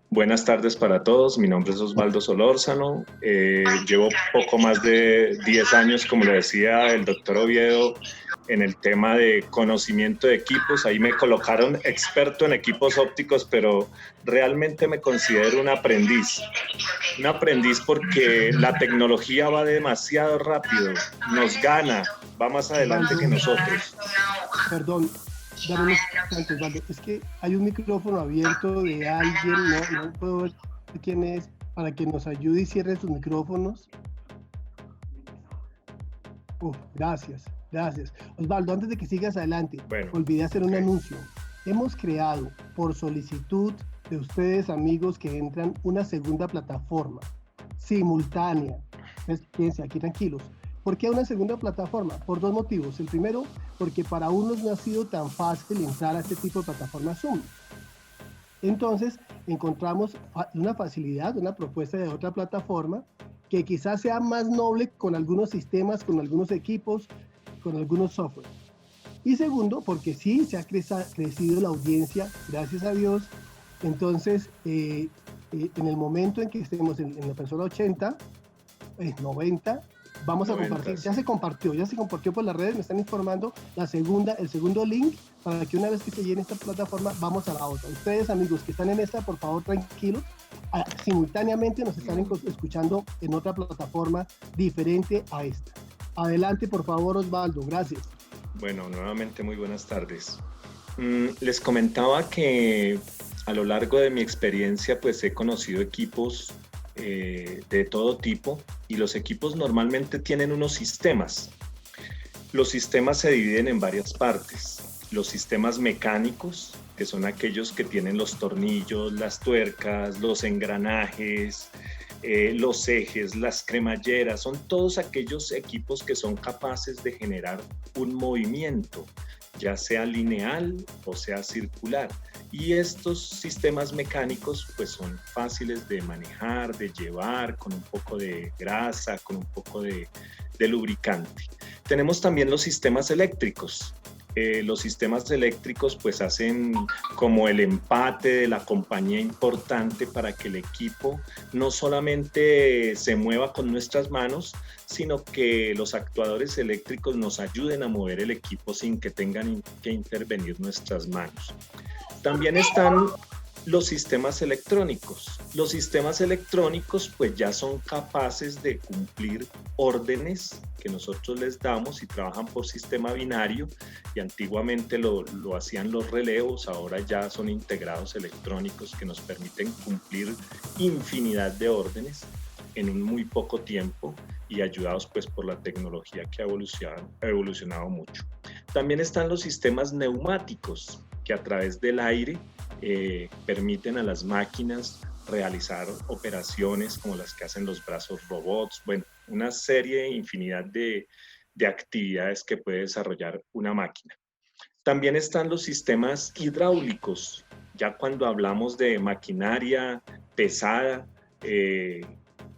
Buenas tardes para todos, mi nombre es Osvaldo Solórzano, llevo poco más de 10 años, como le decía el doctor Oviedo, en el tema de conocimiento de equipos. Ahí me colocaron experto en equipos ópticos, pero realmente me considero un aprendiz porque la tecnología va demasiado rápido, nos gana, va más adelante que Osvaldo, nosotros. perdón, dame un instante, Osvaldo. Es que hay un micrófono abierto de alguien, no puedo ver quién es, para que nos ayude y cierre sus micrófonos. Gracias, gracias. Osvaldo, antes de que sigas adelante, Bueno, olvidé hacer un ok. anuncio. Hemos creado, por solicitud de ustedes, amigos que entran, una segunda plataforma simultánea. Entonces, quédense aquí tranquilos. ¿Por qué una segunda plataforma? Por dos motivos. El primero, porque para unos no ha sido tan fácil entrar a este tipo de plataforma Zoom. Entonces, encontramos una facilidad, una propuesta de otra plataforma que quizás sea más noble con algunos sistemas, con algunos equipos, con algunos software. Y segundo, porque sí se ha crecido la audiencia, gracias a Dios. Entonces, en el momento en que estemos en la persona 80, 90, vamos a 90, compartir, sí. ya se compartió por las redes, me están informando el segundo link para que una vez que se llene esta plataforma, vamos a la otra. Ustedes, amigos que están en esta, por favor, tranquilos, simultáneamente nos están escuchando en otra plataforma diferente a esta. Adelante, por favor, Osvaldo, gracias. Bueno, nuevamente muy buenas tardes. Les comentaba que a lo largo de mi experiencia pues he conocido equipos de todo tipo y los equipos normalmente tienen unos sistemas. Los sistemas se dividen en varias partes. Los sistemas mecánicos, que son aquellos que tienen los tornillos, las tuercas, los engranajes, los ejes, las cremalleras, son todos aquellos equipos que son capaces de generar un movimiento, ya sea lineal o sea circular. Y estos sistemas mecánicos pues son fáciles de manejar, de llevar, con un poco de grasa, con un poco de lubricante. Tenemos también los sistemas eléctricos. Los sistemas eléctricos pues hacen como el empate de la compañía importante para que el equipo no solamente se mueva con nuestras manos, sino que los actuadores eléctricos nos ayuden a mover el equipo sin que tengan que intervenir nuestras manos. También están los sistemas electrónicos. Los sistemas electrónicos pues ya son capaces de cumplir órdenes que nosotros les damos y trabajan por sistema binario, y antiguamente lo hacían los relevos, ahora ya son integrados electrónicos que nos permiten cumplir infinidad de órdenes en un muy poco tiempo y ayudados pues por la tecnología que ha evolucionado mucho. También están los sistemas neumáticos que a través del aire permiten a las máquinas realizar operaciones como las que hacen los brazos robots, bueno, una serie, infinidad de actividades que puede desarrollar una máquina. También están los sistemas hidráulicos, ya cuando hablamos de maquinaria pesada,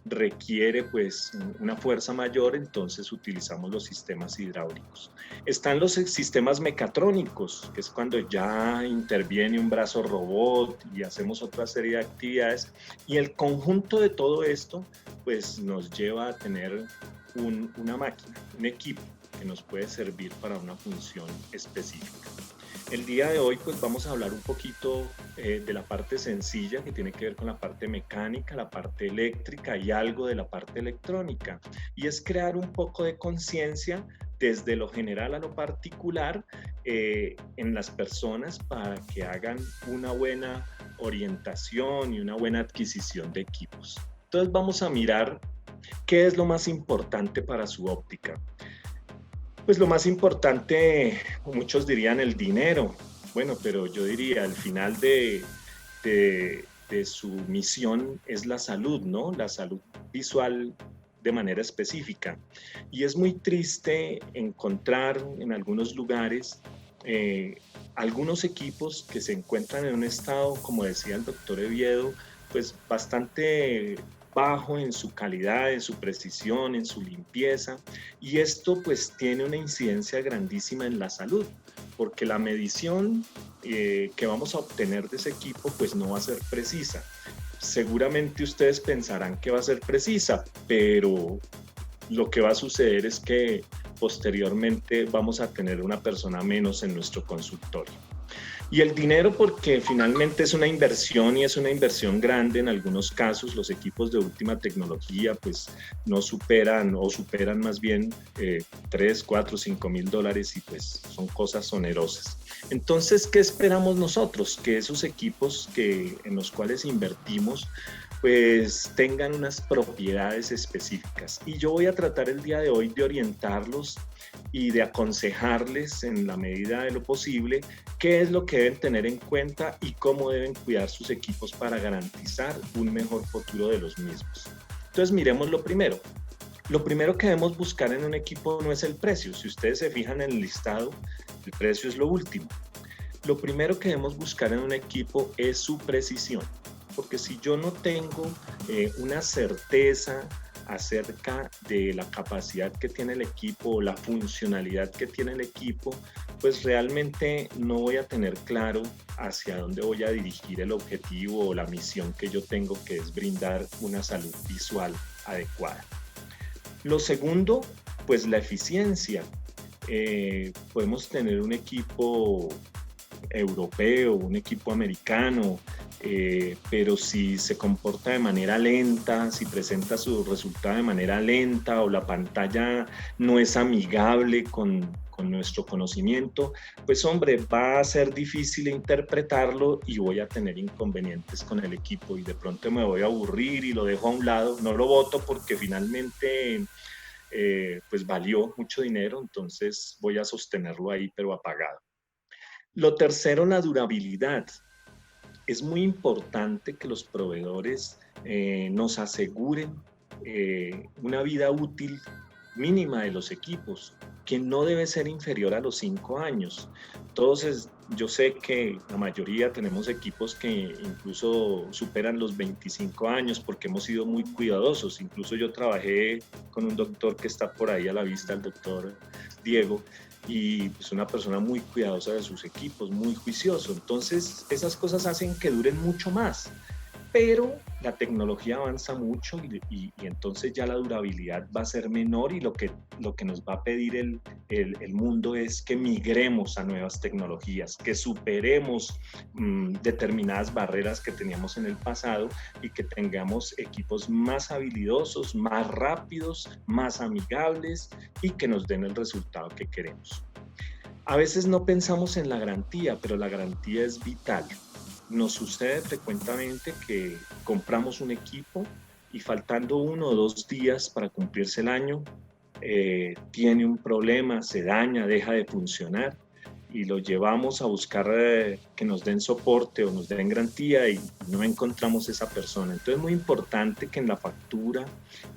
requiere pues una fuerza mayor, entonces utilizamos los sistemas hidráulicos. Están los sistemas mecatrónicos, que es cuando ya interviene un brazo robot y hacemos otra serie de actividades, y el conjunto de todo esto pues nos lleva a tener una máquina, un equipo que nos puede servir para una función específica. El día de hoy pues vamos a hablar un poquito de la parte sencilla que tiene que ver con la parte mecánica, la parte eléctrica y algo de la parte electrónica. Y es crear un poco de conciencia desde lo general a lo particular en las personas para que hagan una buena orientación y una buena adquisición de equipos. Entonces vamos a mirar qué es lo más importante para su óptica. Pues lo más importante, muchos dirían el dinero, bueno, pero yo diría al final de su misión es la salud, ¿no? La salud visual de manera específica. Y es muy triste encontrar en algunos lugares algunos equipos que se encuentran en un estado, como decía el doctor Oviedo, pues bastante bajo en su calidad, en su precisión, en su limpieza, y esto pues tiene una incidencia grandísima en la salud, porque la medición que vamos a obtener de ese equipo pues no va a ser precisa. seguramente ustedes pensarán que va a ser precisa, pero lo que va a suceder es que posteriormente vamos a tener una persona menos en nuestro consultorio. Y el dinero, porque finalmente es una inversión y es una inversión grande. En algunos casos los equipos de última tecnología pues no superan o superan más bien 3, 4, 5 mil dólares y pues son cosas onerosas. Entonces, ¿qué esperamos nosotros? Que esos equipos en los cuales invertimos pues tengan unas propiedades específicas. Y yo voy a tratar el día de hoy de orientarlos y de aconsejarles en la medida de lo posible qué es lo que deben tener en cuenta y cómo deben cuidar sus equipos para garantizar un mejor futuro de los mismos. Entonces miremos lo primero. Lo primero que debemos buscar en un equipo no es el precio. Si ustedes se fijan en el listado, el precio es lo último. Lo primero que debemos buscar en un equipo es su precisión. Porque si yo no tengo una certeza acerca de la capacidad que tiene el equipo o la funcionalidad que tiene el equipo, pues realmente no voy a tener claro hacia dónde voy a dirigir el objetivo o la misión que yo tengo, que es brindar una salud visual adecuada. Lo segundo, pues la eficiencia. Podemos tener un equipo europeo, un equipo americano, pero si se comporta de manera lenta, si presenta su resultado de manera lenta o la pantalla no es amigable con nuestro conocimiento, pues hombre, va a ser difícil interpretarlo y voy a tener inconvenientes con el equipo y de pronto me voy a aburrir y lo dejo a un lado, no lo boto porque finalmente pues valió mucho dinero, entonces voy a sostenerlo ahí pero apagado. Lo tercero, la durabilidad. Es muy importante que los proveedores nos aseguren una vida útil mínima de los equipos, que no debe ser inferior a los 5 años. Yo sé que la mayoría tenemos equipos que incluso superan los 25 años porque hemos sido muy cuidadosos. Incluso yo trabajé con un doctor que está por ahí a la vista, el doctor Diego, y pues una persona muy cuidadosa de sus equipos, muy juicioso. Entonces esas cosas hacen que duren mucho más, pero la tecnología avanza mucho y entonces ya la durabilidad va a ser menor y lo que nos va a pedir el mundo es que migremos a nuevas tecnologías, que superemos determinadas barreras que teníamos en el pasado y que tengamos equipos más habilidosos, más rápidos, más amigables y que nos den el resultado que queremos. A veces no pensamos en la garantía, pero la garantía es vital. Nos sucede frecuentemente que compramos un equipo y faltando 1 o 2 días para cumplirse el año, tiene un problema, se daña, deja de funcionar y lo llevamos a buscar que nos den soporte o nos den garantía y no encontramos esa persona. Entonces es muy importante que en la factura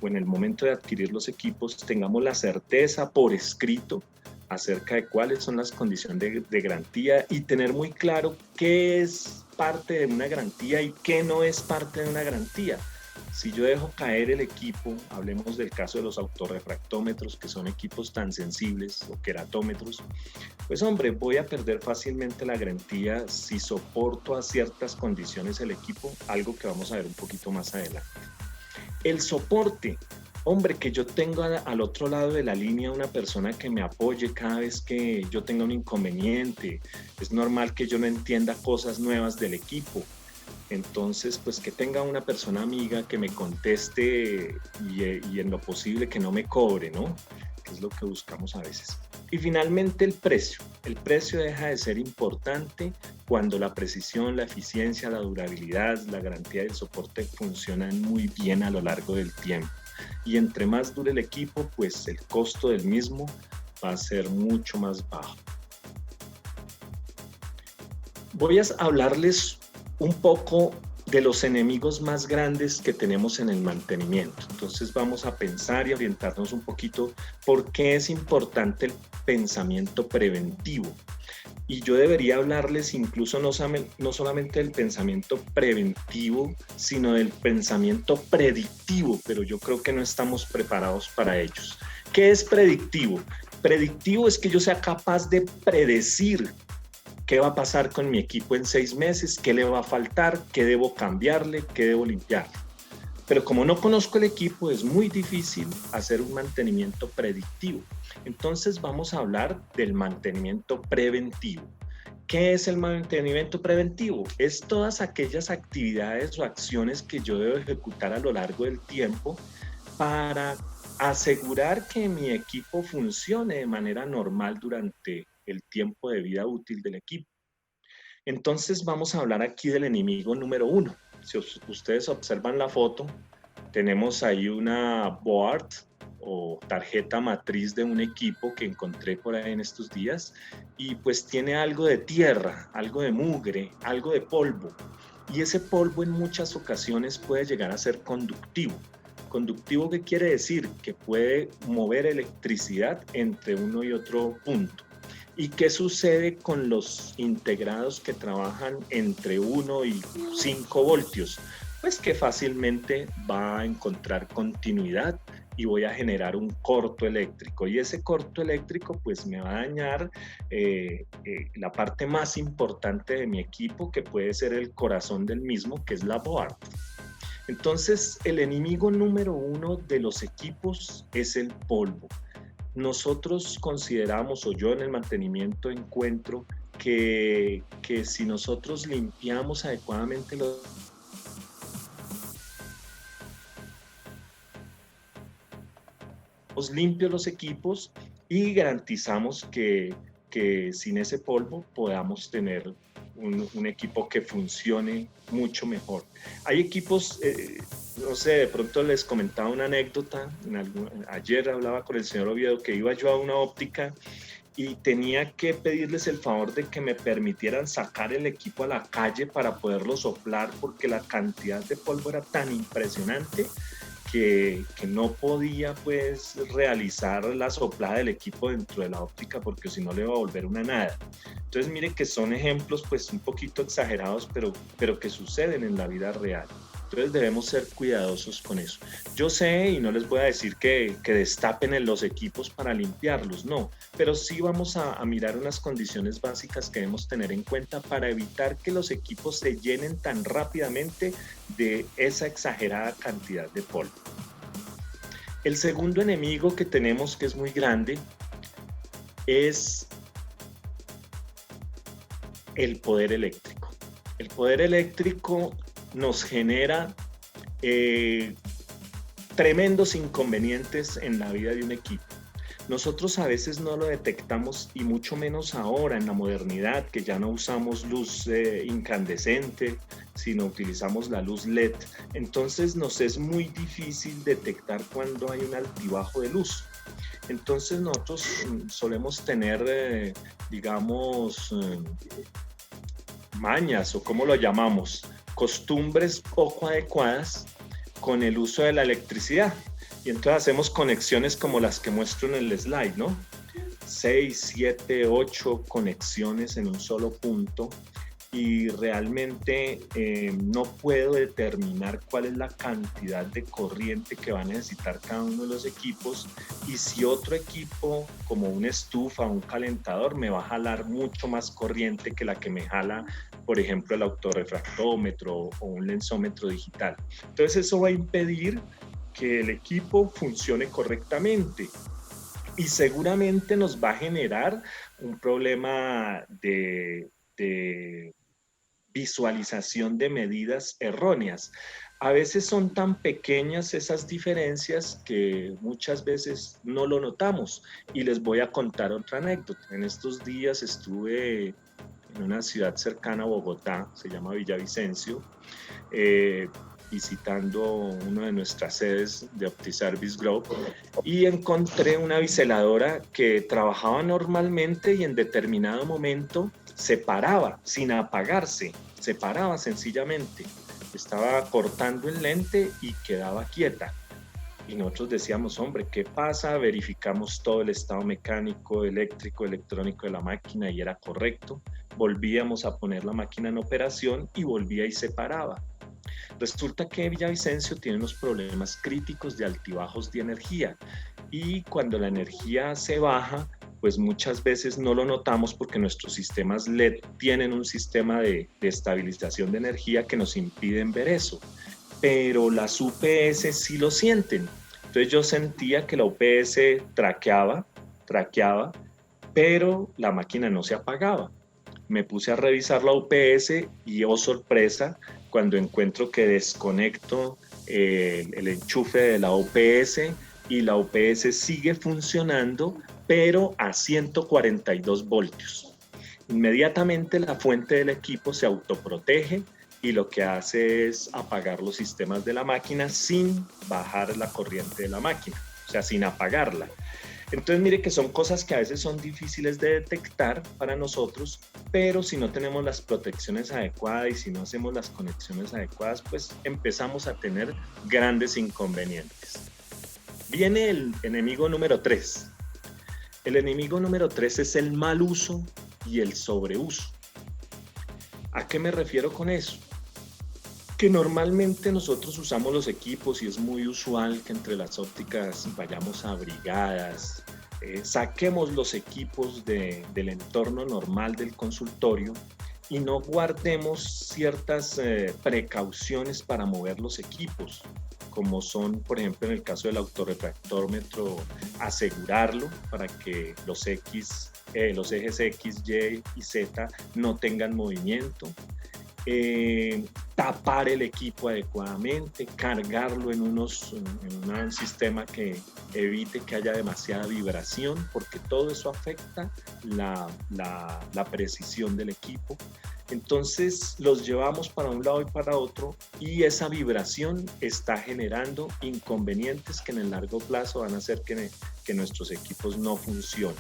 o en el momento de adquirir los equipos tengamos la certeza por escrito acerca de cuáles son las condiciones de garantía y tener muy claro qué es parte de una garantía y qué no es parte de una garantía. Si yo dejo caer el equipo, hablemos del caso de los autorrefractómetros, que son equipos tan sensibles, o queratómetros, pues hombre, voy a perder fácilmente la garantía si soporto a ciertas condiciones el equipo, algo que vamos a ver un poquito más adelante. El soporte. Hombre, que yo tenga al otro lado de la línea una persona que me apoye cada vez que yo tenga un inconveniente. Es normal que yo no entienda cosas nuevas del equipo. Entonces, pues que tenga una persona amiga que me conteste y en lo posible que no me cobre, ¿no? Que es lo que buscamos a veces. Y finalmente el precio. El precio deja de ser importante cuando la precisión, la eficiencia, la durabilidad, la garantía del soporte funcionan muy bien a lo largo del tiempo. Y entre más dure el equipo, pues el costo del mismo va a ser mucho más bajo. Voy a hablarles un poco de los enemigos más grandes que tenemos en el mantenimiento. Entonces vamos a pensar y orientarnos un poquito por qué es importante el pensamiento preventivo. Y yo debería hablarles incluso no solamente del pensamiento preventivo, sino del pensamiento predictivo, pero yo creo que no estamos preparados para ellos. ¿Qué es predictivo? Predictivo es que yo sea capaz de predecir ¿Qué va a pasar con mi equipo en 6 meses? ¿Qué le va a faltar? ¿Qué debo cambiarle? ¿Qué debo limpiar? Pero como no conozco el equipo, es muy difícil hacer un mantenimiento predictivo. Entonces vamos a hablar del mantenimiento preventivo. ¿Qué es el mantenimiento preventivo? Es todas aquellas actividades o acciones que yo debo ejecutar a lo largo del tiempo para asegurar que mi equipo funcione de manera normal durante el tiempo de vida útil del equipo. Entonces vamos a hablar aquí del enemigo número uno. Si ustedes observan la foto, tenemos ahí una board o tarjeta matriz de un equipo que encontré por ahí en estos días y pues tiene algo de tierra, algo de mugre, algo de polvo. Y ese polvo en muchas ocasiones puede llegar a ser conductivo. ¿Conductivo qué quiere decir? Que puede mover electricidad entre uno y otro punto. ¿Y qué sucede con los integrados que trabajan entre 1 y 5 voltios? Pues que fácilmente va a encontrar continuidad y voy a generar un corto eléctrico. Y ese corto eléctrico pues me va a dañar la parte más importante de mi equipo, que puede ser el corazón del mismo, que es la board. Entonces, el enemigo número uno de los equipos es el polvo. Nosotros consideramos, o yo en el mantenimiento encuentro, que si nosotros limpiamos adecuadamente limpios los equipos y garantizamos que sin ese polvo podamos tener un equipo que funcione mucho mejor. Hay equipos, no sé, de pronto les comentaba una anécdota, ayer hablaba con el señor Oviedo que iba yo a una óptica y tenía que pedirles el favor de que me permitieran sacar el equipo a la calle para poderlo soplar, porque la cantidad de polvo era tan impresionante que no podía pues realizar la soplada del equipo dentro de la óptica, porque si no le iba a volver una nada. Entonces mire que son ejemplos pues un poquito exagerados, pero que suceden en la vida real. Entonces debemos ser cuidadosos con eso. Yo sé, y no les voy a decir que destapen en los equipos para limpiarlos, no, pero sí vamos a mirar unas condiciones básicas que debemos tener en cuenta para evitar que los equipos se llenen tan rápidamente de esa exagerada cantidad de polvo. El segundo enemigo que tenemos, que es muy grande, es el poder eléctrico. El poder eléctrico nos genera tremendos inconvenientes en la vida de un equipo. Nosotros a veces no lo detectamos, y mucho menos ahora en la modernidad, que ya no usamos luz incandescente, sino utilizamos la luz LED. Entonces nos es muy difícil detectar cuando hay un altibajo de luz. Entonces nosotros solemos tener, digamos, mañas, o como lo llamamos, costumbres poco adecuadas con el uso de la electricidad. Y entonces hacemos conexiones como las que muestro en el slide, ¿no? 6, 7, 8 conexiones en un solo punto, y realmente no puedo determinar cuál es la cantidad de corriente que va a necesitar cada uno de los equipos, y si otro equipo como una estufa o un calentador me va a jalar mucho más corriente que la que me jala, por ejemplo, el autorrefractómetro o un lensómetro digital. Entonces eso va a impedir que el equipo funcione correctamente, y seguramente nos va a generar un problema de visualización de medidas erróneas. A veces son tan pequeñas esas diferencias que muchas veces no lo notamos. Y les voy a contar otra anécdota. En estos días estuve en una ciudad cercana a Bogotá, se llama Villavicencio, visitando una de nuestras sedes de OptiService Group, y encontré una biseladora que trabajaba normalmente y en determinado momento se paraba sin apagarse, se paraba sencillamente, estaba cortando el lente y quedaba quieta. Y nosotros decíamos, hombre, ¿qué pasa? Verificamos todo el estado mecánico, eléctrico, electrónico de la máquina y era correcto. Volvíamos a poner la máquina en operación y volvía y se paraba. Resulta que Villavicencio tiene unos problemas críticos de altibajos de energía, y cuando la energía se baja, pues muchas veces no lo notamos porque nuestros sistemas LED tienen un sistema de estabilización de energía que nos impiden ver eso, pero las UPS sí lo sienten. Entonces yo sentía que la UPS traqueaba, pero la máquina no se apagaba. Me puse a revisar la UPS y, oh sorpresa, cuando encuentro que desconecto el enchufe de la UPS y la UPS sigue funcionando, pero a 142 voltios. Inmediatamente la fuente del equipo se autoprotege y lo que hace es apagar los sistemas de la máquina sin bajar la corriente de la máquina, o sea, sin apagarla. Entonces, mire que son cosas que a veces son difíciles de detectar para nosotros, pero si no tenemos las protecciones adecuadas y si no hacemos las conexiones adecuadas, pues empezamos a tener grandes inconvenientes. Viene el enemigo número 3. El enemigo número 3 es el mal uso y el sobreuso. ¿A qué me refiero con eso? Que normalmente nosotros usamos los equipos y es muy usual que entre las ópticas vayamos a brigadas, saquemos los equipos del entorno normal del consultorio y no guardemos ciertas precauciones para mover los equipos, como son, por ejemplo, en el caso del autorrefractómetro, asegurarlo para que los ejes X, Y y Z no tengan movimiento. Tapar el equipo adecuadamente, cargarlo en un sistema que evite que haya demasiada vibración, porque todo eso afecta la precisión del equipo. Entonces los llevamos para un lado y para otro y esa vibración está generando inconvenientes que en el largo plazo van a hacer que nuestros equipos no funcionen.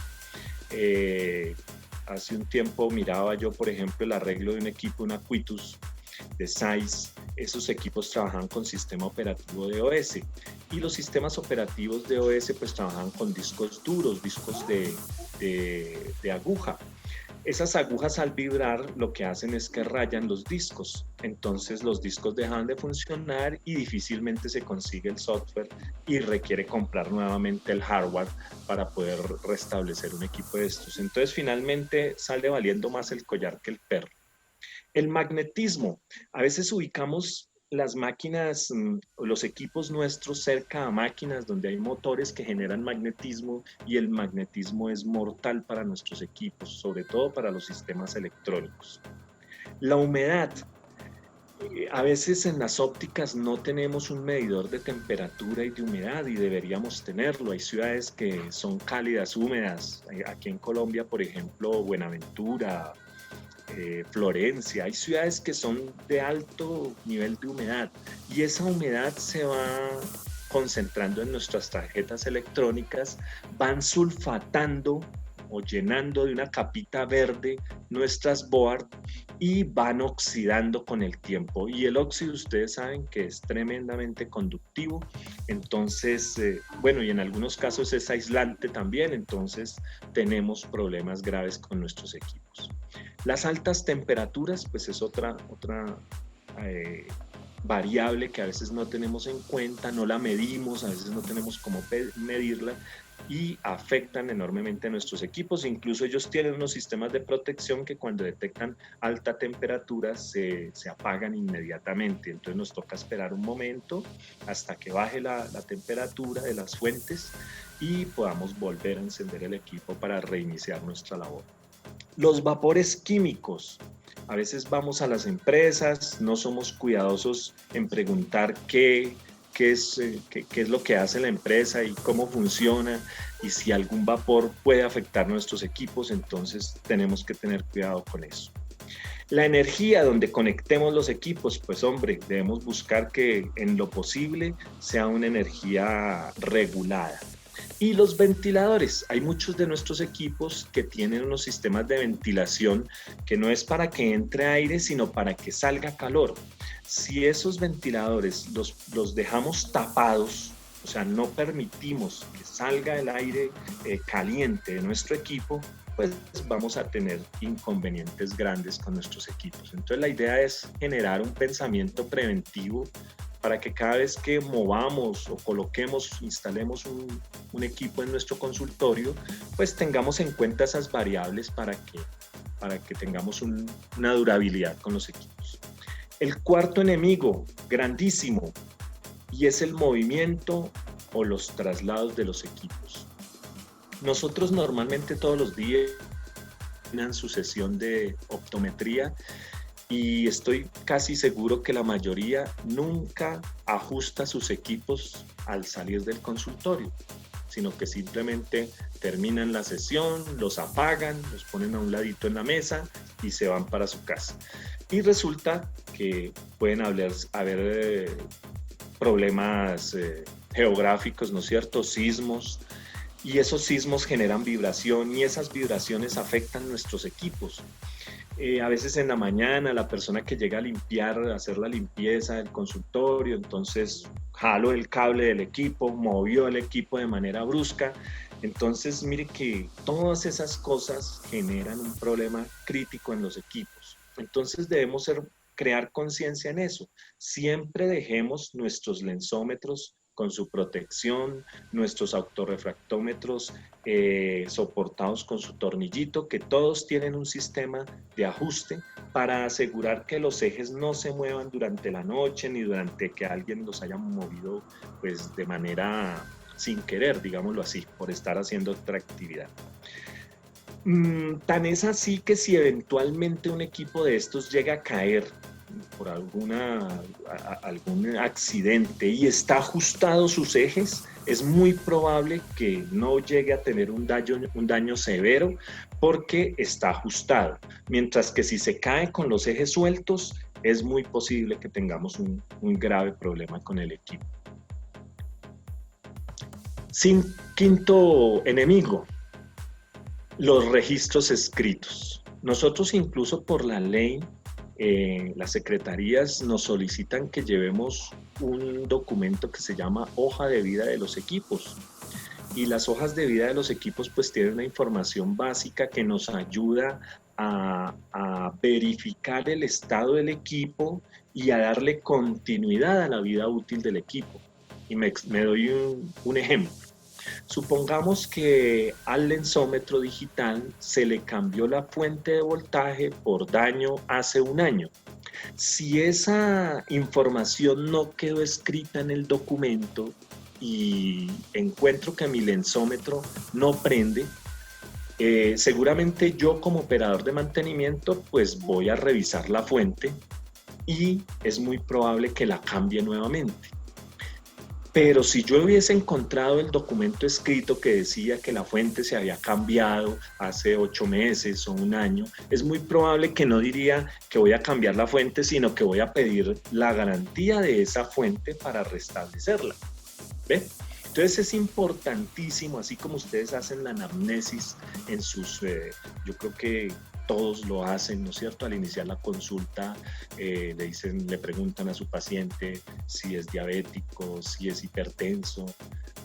Hace un tiempo miraba yo, por ejemplo, el arreglo de un equipo, un Acuitus de Zeiss. Esos equipos trabajan con sistema operativo de OS y los sistemas operativos de OS pues trabajan con discos duros, discos de aguja. Esas agujas al vibrar lo que hacen es que rayan los discos, entonces los discos dejan de funcionar y difícilmente se consigue el software y requiere comprar nuevamente el hardware para poder restablecer un equipo de estos. Entonces finalmente sale valiendo más el collar que el perro. El magnetismo, a veces ubicamos las máquinas, los equipos nuestros cerca a máquinas donde hay motores que generan magnetismo y el magnetismo es mortal para nuestros equipos, sobre todo para los sistemas electrónicos. La humedad, a veces en las ópticas no tenemos un medidor de temperatura y de humedad y deberíamos tenerlo. Hay ciudades que son cálidas, húmedas. Aquí en Colombia, por ejemplo, Buenaventura, Florencia, hay ciudades que son de alto nivel de humedad y esa humedad se va concentrando en nuestras tarjetas electrónicas, van sulfatando o llenando de una capita verde nuestras board y van oxidando con el tiempo y el óxido ustedes saben que es tremendamente conductivo, entonces bueno, y en algunos casos es aislante también, entonces tenemos problemas graves con nuestros equipos. Las altas temperaturas, pues es otra variable que a veces no tenemos en cuenta, no la medimos, a veces no tenemos cómo medirla y afectan enormemente a nuestros equipos. Incluso ellos tienen unos sistemas de protección que cuando detectan alta temperatura se apagan inmediatamente. Entonces nos toca esperar un momento hasta que baje la temperatura de las fuentes y podamos volver a encender el equipo para reiniciar nuestra labor. Los vapores químicos. A veces vamos a las empresas, no somos cuidadosos en preguntar qué es lo que hace la empresa y cómo funciona y si algún vapor puede afectar nuestros equipos, entonces tenemos que tener cuidado con eso. La energía donde conectemos los equipos, pues hombre, debemos buscar que en lo posible sea una energía regulada. Y los ventiladores, hay muchos de nuestros equipos que tienen unos sistemas de ventilación que no es para que entre aire, sino para que salga calor. Si esos ventiladores los dejamos tapados, o sea, no permitimos que salga el aire caliente de nuestro equipo, pues vamos a tener inconvenientes grandes con nuestros equipos. Entonces la idea es generar un pensamiento preventivo para que cada vez que movamos o coloquemos, instalemos un equipo en nuestro consultorio, pues tengamos en cuenta esas variables para que tengamos una durabilidad con los equipos. El cuarto enemigo, grandísimo, y es el movimiento o los traslados de los equipos. Nosotros normalmente todos los días en su sesión de optometría y estoy casi seguro que la mayoría nunca ajusta sus equipos al salir del consultorio, sino que simplemente terminan la sesión, los apagan, los ponen a un ladito en la mesa y se van para su casa. Y resulta que pueden haber problemas geográficos, ¿no es cierto? Sismos, y esos sismos generan vibración y esas vibraciones afectan nuestros equipos. A veces en la mañana la persona que llega a limpiar, a hacer la limpieza del consultorio, entonces jaló el cable del equipo, movió el equipo de manera brusca. Entonces mire que todas esas cosas generan un problema crítico en los equipos. Entonces debemos crear conciencia en eso. Siempre dejemos nuestros lensómetros con su protección, nuestros autorrefractómetros soportados con su tornillito, que todos tienen un sistema de ajuste para asegurar que los ejes no se muevan durante la noche ni durante que alguien los haya movido pues de manera sin querer, digámoslo así, por estar haciendo otra actividad. Tan es así que si eventualmente un equipo de estos llega a caer por algún accidente y está ajustado sus ejes, es muy probable que no llegue a tener un daño severo porque está ajustado. Mientras que si se cae con los ejes sueltos, es muy posible que tengamos un grave problema con el equipo. Quinto enemigo, los registros escritos. Nosotros incluso por la ley, las secretarías nos solicitan que llevemos un documento que se llama hoja de vida de los equipos. Y las hojas de vida de los equipos pues tienen una información básica que nos ayuda a verificar el estado del equipo y a darle continuidad a la vida útil del equipo. Y me doy un ejemplo. Supongamos que al lensómetro digital se le cambió la fuente de voltaje por daño hace un año. Si esa información no quedó escrita en el documento y encuentro que mi lensómetro no prende, seguramente yo como operador de mantenimiento pues voy a revisar la fuente y es muy probable que la cambie nuevamente. Pero si yo hubiese encontrado el documento escrito que decía que la fuente se había cambiado hace 8 meses o un año, es muy probable que no diría que voy a cambiar la fuente, sino que voy a pedir la garantía de esa fuente para restablecerla. ¿Ve? Entonces es importantísimo, así como ustedes hacen la anamnesis en sus, yo creo que todos lo hacen, ¿no es cierto? Al iniciar la consulta le preguntan a su paciente si es diabético, si es hipertenso,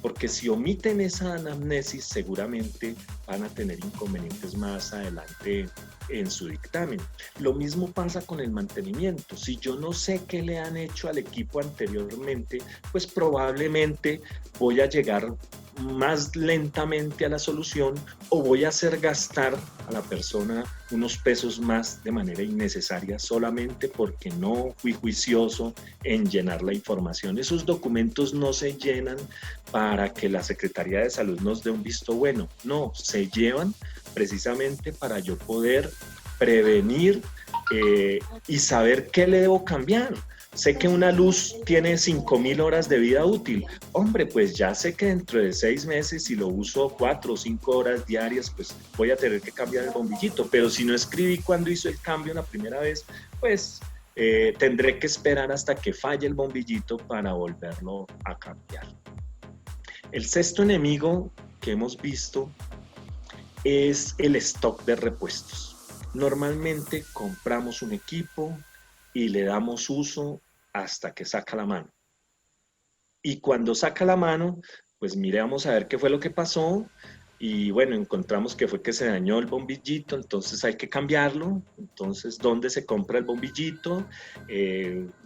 porque si omiten esa anamnesis seguramente van a tener inconvenientes más adelante en su dictamen. Lo mismo pasa con el mantenimiento. Si yo no sé qué le han hecho al equipo anteriormente, pues probablemente voy a llegar más lentamente a la solución o voy a hacer gastar a la persona unos pesos más de manera innecesaria solamente porque no fui juicioso en llenar la información. Esos documentos no se llenan para que la Secretaría de Salud nos dé un visto bueno, no, se llevan precisamente para yo poder prevenir y saber qué le debo cambiar. Sé que una luz tiene 5.000 horas de vida útil. Hombre, pues ya sé que dentro de 6 meses, si lo uso 4 o 5 horas diarias, pues voy a tener que cambiar el bombillito. Pero si no escribí cuando hizo el cambio la primera vez, pues tendré que esperar hasta que falle el bombillito para volverlo a cambiar. El sexto enemigo que hemos visto es el stock de repuestos. Normalmente compramos un equipo y le damos uso hasta que saca la mano. Y cuando saca la mano, pues miremos a ver qué fue lo que pasó y bueno, encontramos que fue que se dañó el bombillito, entonces hay que cambiarlo. Entonces, ¿dónde se compra el bombillito?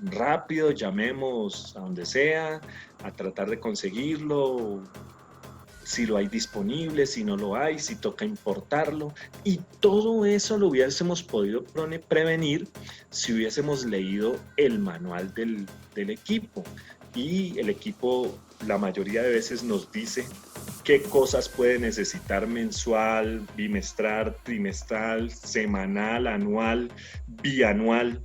Rápido, llamemos a donde sea, a tratar de conseguirlo, si lo hay disponible, si no lo hay, si toca importarlo. Y todo eso lo hubiésemos podido prevenir si hubiésemos leído el manual del equipo. Y el equipo la mayoría de veces nos dice qué cosas puede necesitar mensual, bimestral, trimestral, semanal, anual, bianual,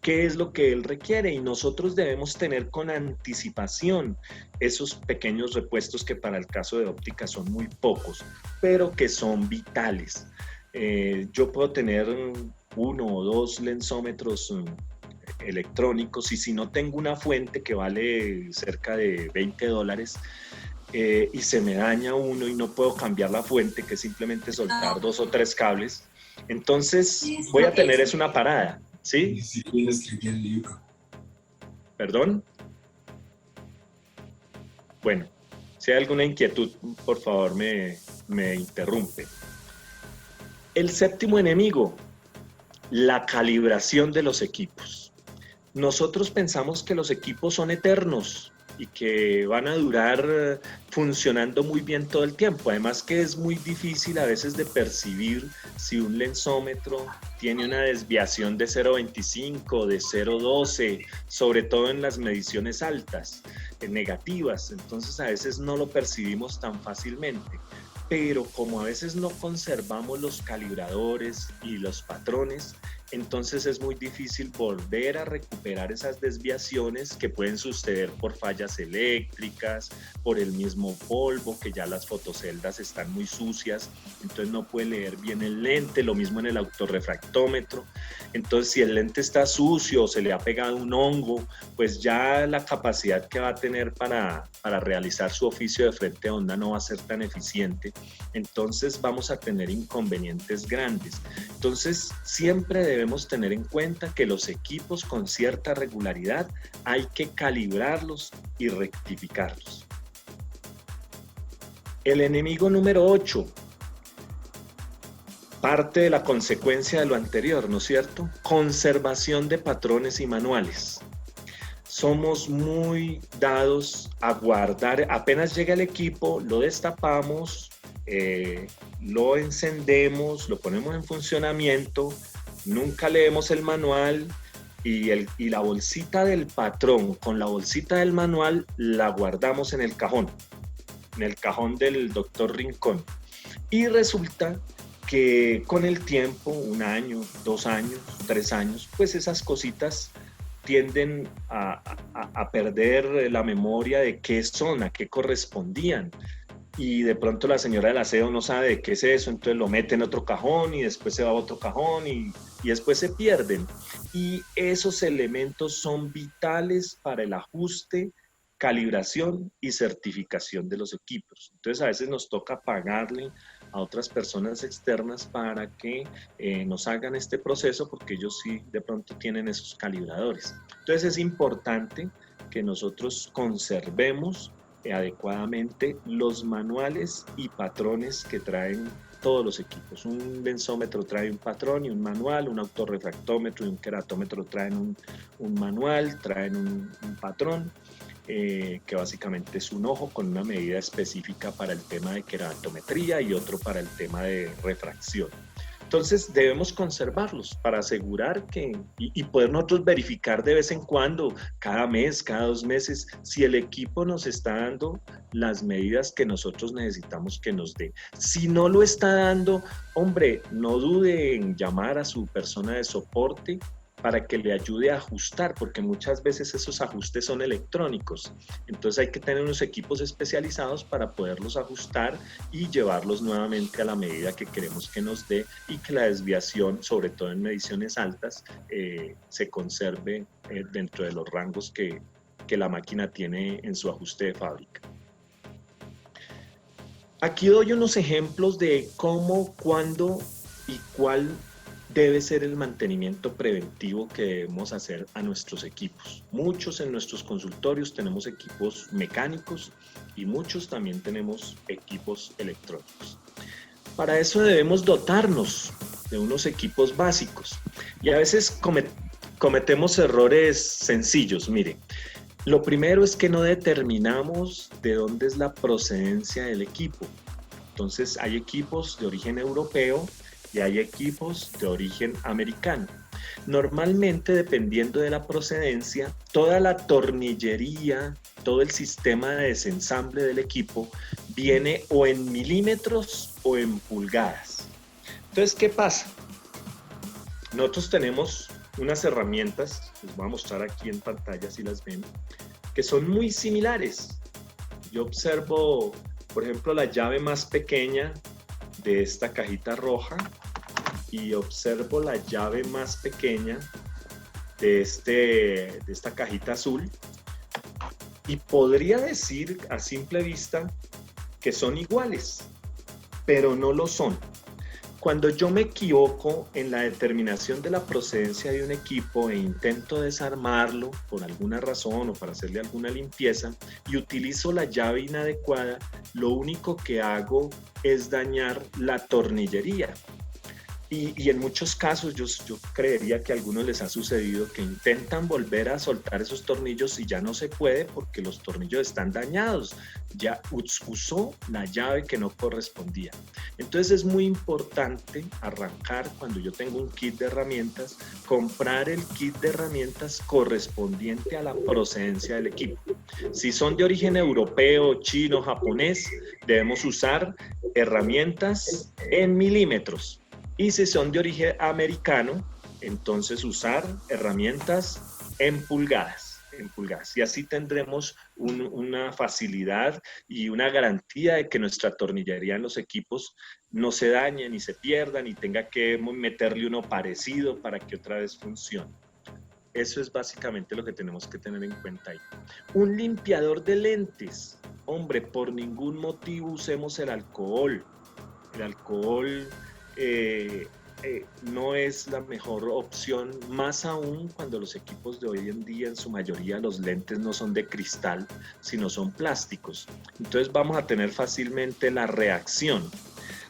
qué es lo que él requiere, y nosotros debemos tener con anticipación esos pequeños repuestos que para el caso de óptica son muy pocos, pero que son vitales. Yo puedo tener 1 o 2 lensómetros electrónicos, y si no tengo una fuente que vale cerca de $20, y se me daña uno y no puedo cambiar la fuente, que es simplemente soltar 2 o 3 cables, entonces voy a tener es una parada, ¿sí? Si quiere escribir el libro. ¿Perdón? Bueno, si hay alguna inquietud, por favor me interrumpe. El séptimo enemigo, la calibración de los equipos. Nosotros pensamos que los equipos son eternos y que van a durar funcionando muy bien todo el tiempo. Además que es muy difícil a veces de percibir si un lensómetro tiene una desviación de 0.25, de 0.12, sobre todo en las mediciones altas, negativas. Entonces a veces no lo percibimos tan fácilmente. Pero como a veces no conservamos los calibradores y los patrones, entonces es muy difícil volver a recuperar esas desviaciones que pueden suceder por fallas eléctricas, por el mismo polvo, que ya las fotoceldas están muy sucias, entonces no puede leer bien el lente, lo mismo en el autorrefractómetro. Entonces si el lente está sucio o se le ha pegado un hongo, pues ya la capacidad que va a tener para realizar su oficio de frente a onda no va a ser tan eficiente, entonces vamos a tener inconvenientes grandes. Entonces siempre debemos tener en cuenta que los equipos con cierta regularidad hay que calibrarlos y rectificarlos. El enemigo número 8, parte de la consecuencia de lo anterior, ¿no es cierto? Conservación de patrones y manuales. Somos muy dados a guardar, apenas llega el equipo, lo destapamos, lo encendemos, lo ponemos en funcionamiento, nunca leemos el manual, y la bolsita del patrón con la bolsita del manual la guardamos en el cajón del doctor Rincón. Y resulta que con el tiempo, 1 año, 2 años, 3 años, pues esas cositas tienden a perder la memoria de qué son, a qué correspondían. Y de pronto la señora del aseo no sabe de qué es eso, entonces lo mete en otro cajón y después se va a otro cajón y después se pierden. Y esos elementos son vitales para el ajuste, calibración y certificación de los equipos. Entonces a veces nos toca pagarle a otras personas externas para que nos hagan este proceso, porque ellos sí de pronto tienen esos calibradores. Entonces es importante que nosotros conservemos adecuadamente los manuales y patrones que traen todos los equipos. Un lensómetro trae un patrón y un manual, un autorrefractómetro y un queratómetro traen un manual, traen un patrón, que básicamente es un ojo con una medida específica para el tema de queratometría y otro para el tema de refracción. Entonces debemos conservarlos para asegurar que, y poder nosotros verificar de vez en cuando, cada mes, cada 2 meses, si el equipo nos está dando las medidas que nosotros necesitamos que nos dé. Si no lo está dando, hombre, no dude en llamar a su persona de soporte para que le ayude a ajustar, porque muchas veces esos ajustes son electrónicos. Entonces hay que tener unos equipos especializados para poderlos ajustar y llevarlos nuevamente a la medida que queremos que nos dé, y que la desviación, sobre todo en mediciones altas, se conserve dentro de los rangos que la máquina tiene en su ajuste de fábrica. Aquí doy unos ejemplos de cómo, cuándo y cuál debe ser el mantenimiento preventivo que debemos hacer a nuestros equipos. Muchos en nuestros consultorios tenemos equipos mecánicos y muchos también tenemos equipos electrónicos. Para eso debemos dotarnos de unos equipos básicos y a veces cometemos errores sencillos. Mire, lo primero es que no determinamos de dónde es la procedencia del equipo. Entonces hay equipos de origen europeo y hay equipos de origen americano. Normalmente, dependiendo de la procedencia, toda la tornillería, todo el sistema de desensamble del equipo viene o en milímetros o en pulgadas. Entonces, ¿qué pasa? Nosotros tenemos unas herramientas, les voy a mostrar aquí en pantalla si las ven, que son muy similares. Yo observo, por ejemplo, la llave más pequeña de esta cajita roja y observo la llave más pequeña de esta cajita azul y podría decir a simple vista que son iguales, pero no lo son. Cuando yo me equivoco en la determinación de la procedencia de un equipo e intento desarmarlo por alguna razón o para hacerle alguna limpieza y utilizo la llave inadecuada, lo único que hago es dañar la tornillería. Y en muchos casos yo creería que a algunos les ha sucedido que intentan volver a soltar esos tornillos y ya no se puede porque los tornillos están dañados. Ya usó la llave que no correspondía. Entonces es muy importante arrancar cuando yo tengo un kit de herramientas, comprar el kit de herramientas correspondiente a la procedencia del equipo. Si son de origen europeo, chino, japonés, debemos usar herramientas en milímetros. Y si son de origen americano, entonces usar herramientas en pulgadas. Y así tendremos una facilidad y una garantía de que nuestra tornillería en los equipos no se dañe, ni se pierda, ni tenga que meterle uno parecido para que otra vez funcione. Eso es básicamente lo que tenemos que tener en cuenta ahí. Un limpiador de lentes. Hombre, por ningún motivo usemos el alcohol. El alcohol no es la mejor opción, más aún cuando los equipos de hoy en día en su mayoría los lentes no son de cristal, sino son plásticos. Entonces vamos a tener fácilmente la reacción.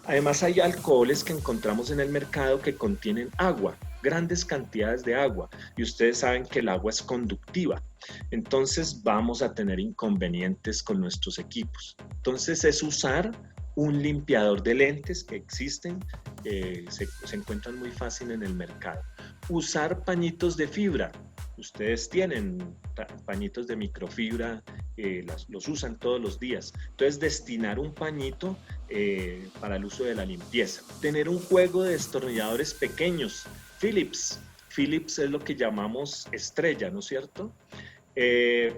Además hay alcoholes que encontramos en el mercado que contienen agua, grandes cantidades de agua, y ustedes saben que el agua es conductiva. Entonces vamos a tener inconvenientes con nuestros equipos. Entonces es usar un limpiador de lentes que existen, se encuentran muy fácil en el mercado. Usar pañitos de fibra. Ustedes tienen pañitos de microfibra, los usan todos los días. Entonces, destinar un pañito para el uso de la limpieza. Tener un juego de destornilladores pequeños. Phillips es lo que llamamos estrella, ¿no es cierto?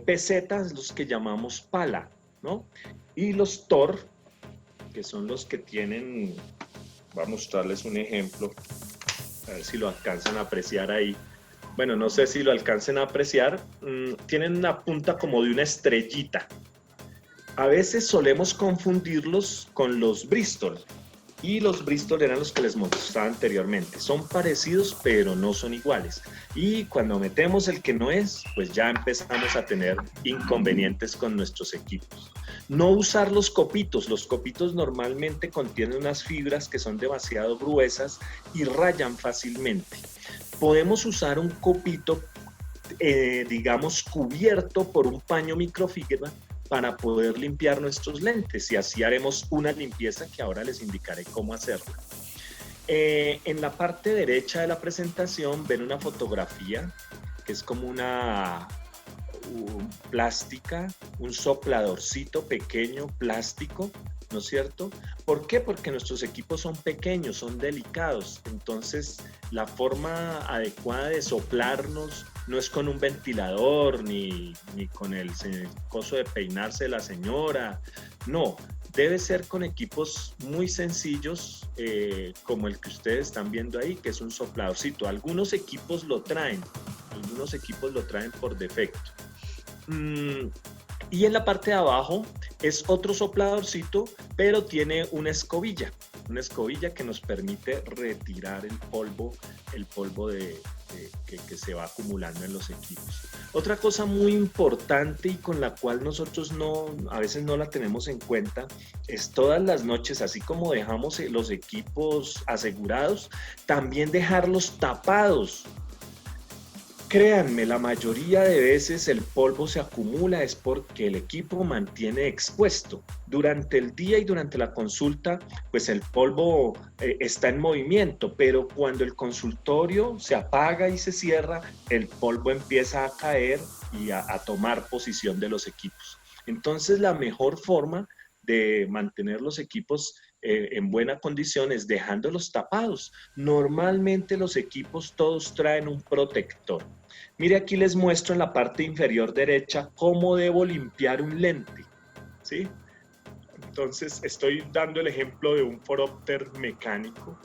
Pesetas, los que llamamos pala, ¿no? Y los Thor, que son los que tienen, voy a mostrarles un ejemplo, a ver si lo alcanzan a apreciar ahí. Bueno, no sé si lo alcancen a apreciar, tienen una punta como de una estrellita. A veces solemos confundirlos con los Bristol, y los Bristol eran los que les mostraba anteriormente. Son parecidos, pero no son iguales. Y cuando metemos el que no es, pues ya empezamos a tener inconvenientes con nuestros equipos. No usar los copitos. Los copitos normalmente contienen unas fibras que son demasiado gruesas y rayan fácilmente. Podemos usar un copito, digamos, cubierto por un paño microfibra para poder limpiar nuestros lentes, y así haremos una limpieza que ahora les indicaré cómo hacerla. En la parte derecha de la presentación ven una fotografía que es como una plástica, un sopladorcito pequeño plástico, ¿no es cierto? ¿Por qué? Porque nuestros equipos son pequeños, son delicados, entonces la forma adecuada de soplarnos no es con un ventilador ni con el coso de peinarse de la señora, no, debe ser con equipos muy sencillos como el que ustedes están viendo ahí, que es un sopladorcito. Algunos equipos lo traen por defecto. Y en la parte de abajo es otro sopladorcito, pero tiene una escobilla. una escobilla que nos permite retirar el polvo que se va acumulando en los equipos. Otra cosa muy importante y con la cual nosotros a veces no la tenemos en cuenta es todas las noches, así como dejamos los equipos asegurados, también dejarlos tapados. Créanme, la mayoría de veces el polvo se acumula es porque el equipo mantiene expuesto. Durante el día y durante la consulta, pues el polvo está en movimiento, pero cuando el consultorio se apaga y se cierra, el polvo empieza a caer y a tomar posición de los equipos. Entonces, la mejor forma de mantener los equipos en buena condición es dejándolos tapados. Normalmente los equipos todos traen un protector. Mire, aquí les muestro en la parte inferior derecha cómo debo limpiar un lente, ¿sí? Entonces estoy dando el ejemplo de un forópter mecánico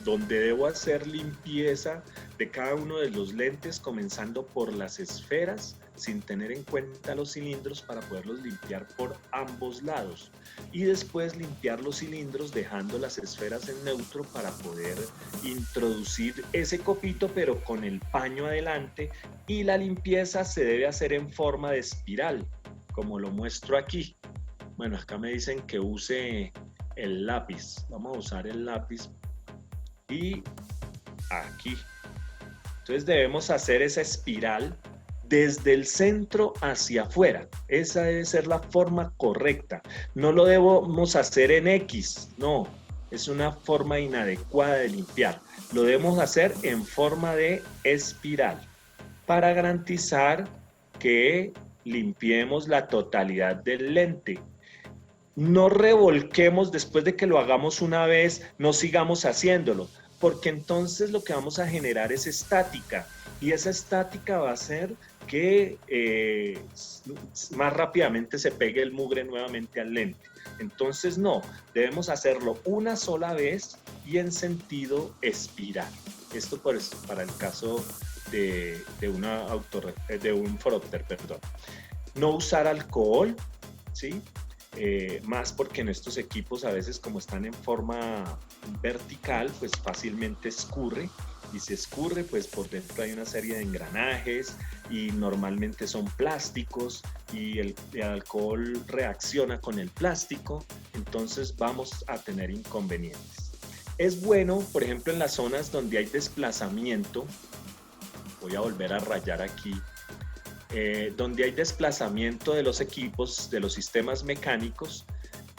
donde debo hacer limpieza de cada uno de los lentes, comenzando por las esferas, sin tener en cuenta los cilindros para poderlos limpiar por ambos lados. Y después limpiar los cilindros dejando las esferas en neutro para poder introducir ese copito, pero con el paño adelante. Y la limpieza se debe hacer en forma de espiral, como lo muestro aquí. Bueno, acá me dicen que use el lápiz. Vamos a usar el lápiz. Y aquí. Entonces debemos hacer esa espiral desde el centro hacia afuera. Esa debe ser la forma correcta. No lo debemos hacer en X, no. Es una forma inadecuada de limpiar. Lo debemos hacer en forma de espiral para garantizar que limpiemos la totalidad del lente. No revolquemos después de que lo hagamos una vez, no sigamos haciéndolo, porque entonces lo que vamos a generar es estática, y esa estática va a hacer que más rápidamente se pegue el mugre nuevamente al lente. Entonces no, debemos hacerlo una sola vez y en sentido espiral. Esto para el caso de un forópter, perdón. No usar alcohol, ¿sí? Más porque en estos equipos a veces, como están en forma vertical, pues fácilmente escurre, y si escurre, pues por dentro hay una serie de engranajes y normalmente son plásticos, y el alcohol reacciona con el plástico, entonces vamos a tener inconvenientes. Es bueno, por ejemplo, en las zonas donde hay desplazamiento, voy a volver a rayar aquí, donde hay desplazamiento de los equipos, de los sistemas mecánicos,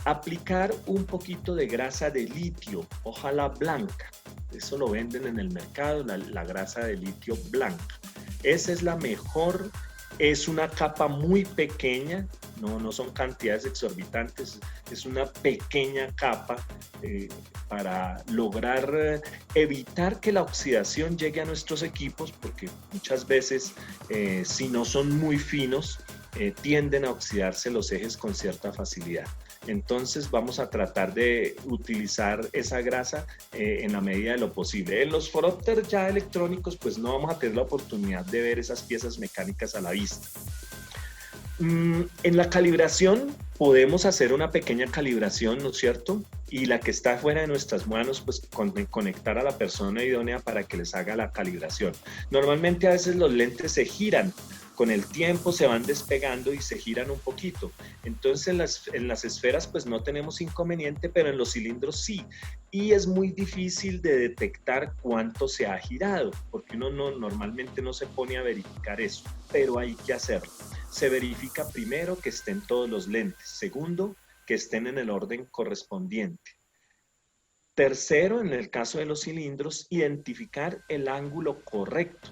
aplicar un poquito de grasa de litio, ojalá blanca. Eso lo venden en el mercado, la grasa de litio blanca. Esa es la mejor, es una capa muy pequeña, no son cantidades exorbitantes, es una pequeña capa para lograr evitar que la oxidación llegue a nuestros equipos, porque muchas veces si no son muy finos tienden a oxidarse los ejes con cierta facilidad. Entonces vamos a tratar de utilizar esa grasa en la medida de lo posible. En los forópteros ya electrónicos pues no vamos a tener la oportunidad de ver esas piezas mecánicas a la vista. En la calibración podemos hacer una pequeña calibración, ¿no es cierto? Y la que está fuera de nuestras manos, pues conectar a la persona idónea para que les haga la calibración. Normalmente a veces los lentes se giran, con el tiempo se van despegando y se giran un poquito. Entonces en las esferas pues no tenemos inconveniente, pero en los cilindros sí. Y es muy difícil de detectar cuánto se ha girado, porque uno normalmente no se pone a verificar eso, pero hay que hacerlo. Se verifica primero que estén todos los lentes. Segundo, que estén en el orden correspondiente. Tercero, en el caso de los cilindros, identificar el ángulo correcto.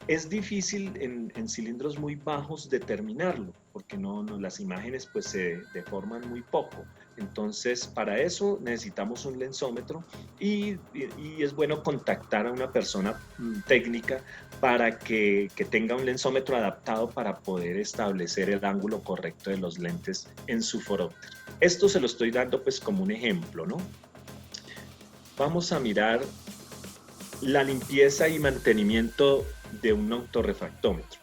Es difícil en cilindros muy bajos determinarlo, porque las imágenes pues se deforman muy poco. Entonces, para eso necesitamos un lensómetro y es bueno contactar a una persona técnica para que tenga un lensómetro adaptado para poder establecer el ángulo correcto de los lentes en su foróptero. Esto se lo estoy dando pues como un ejemplo, ¿no? Vamos a mirar la limpieza y mantenimiento de un autorrefractómetro.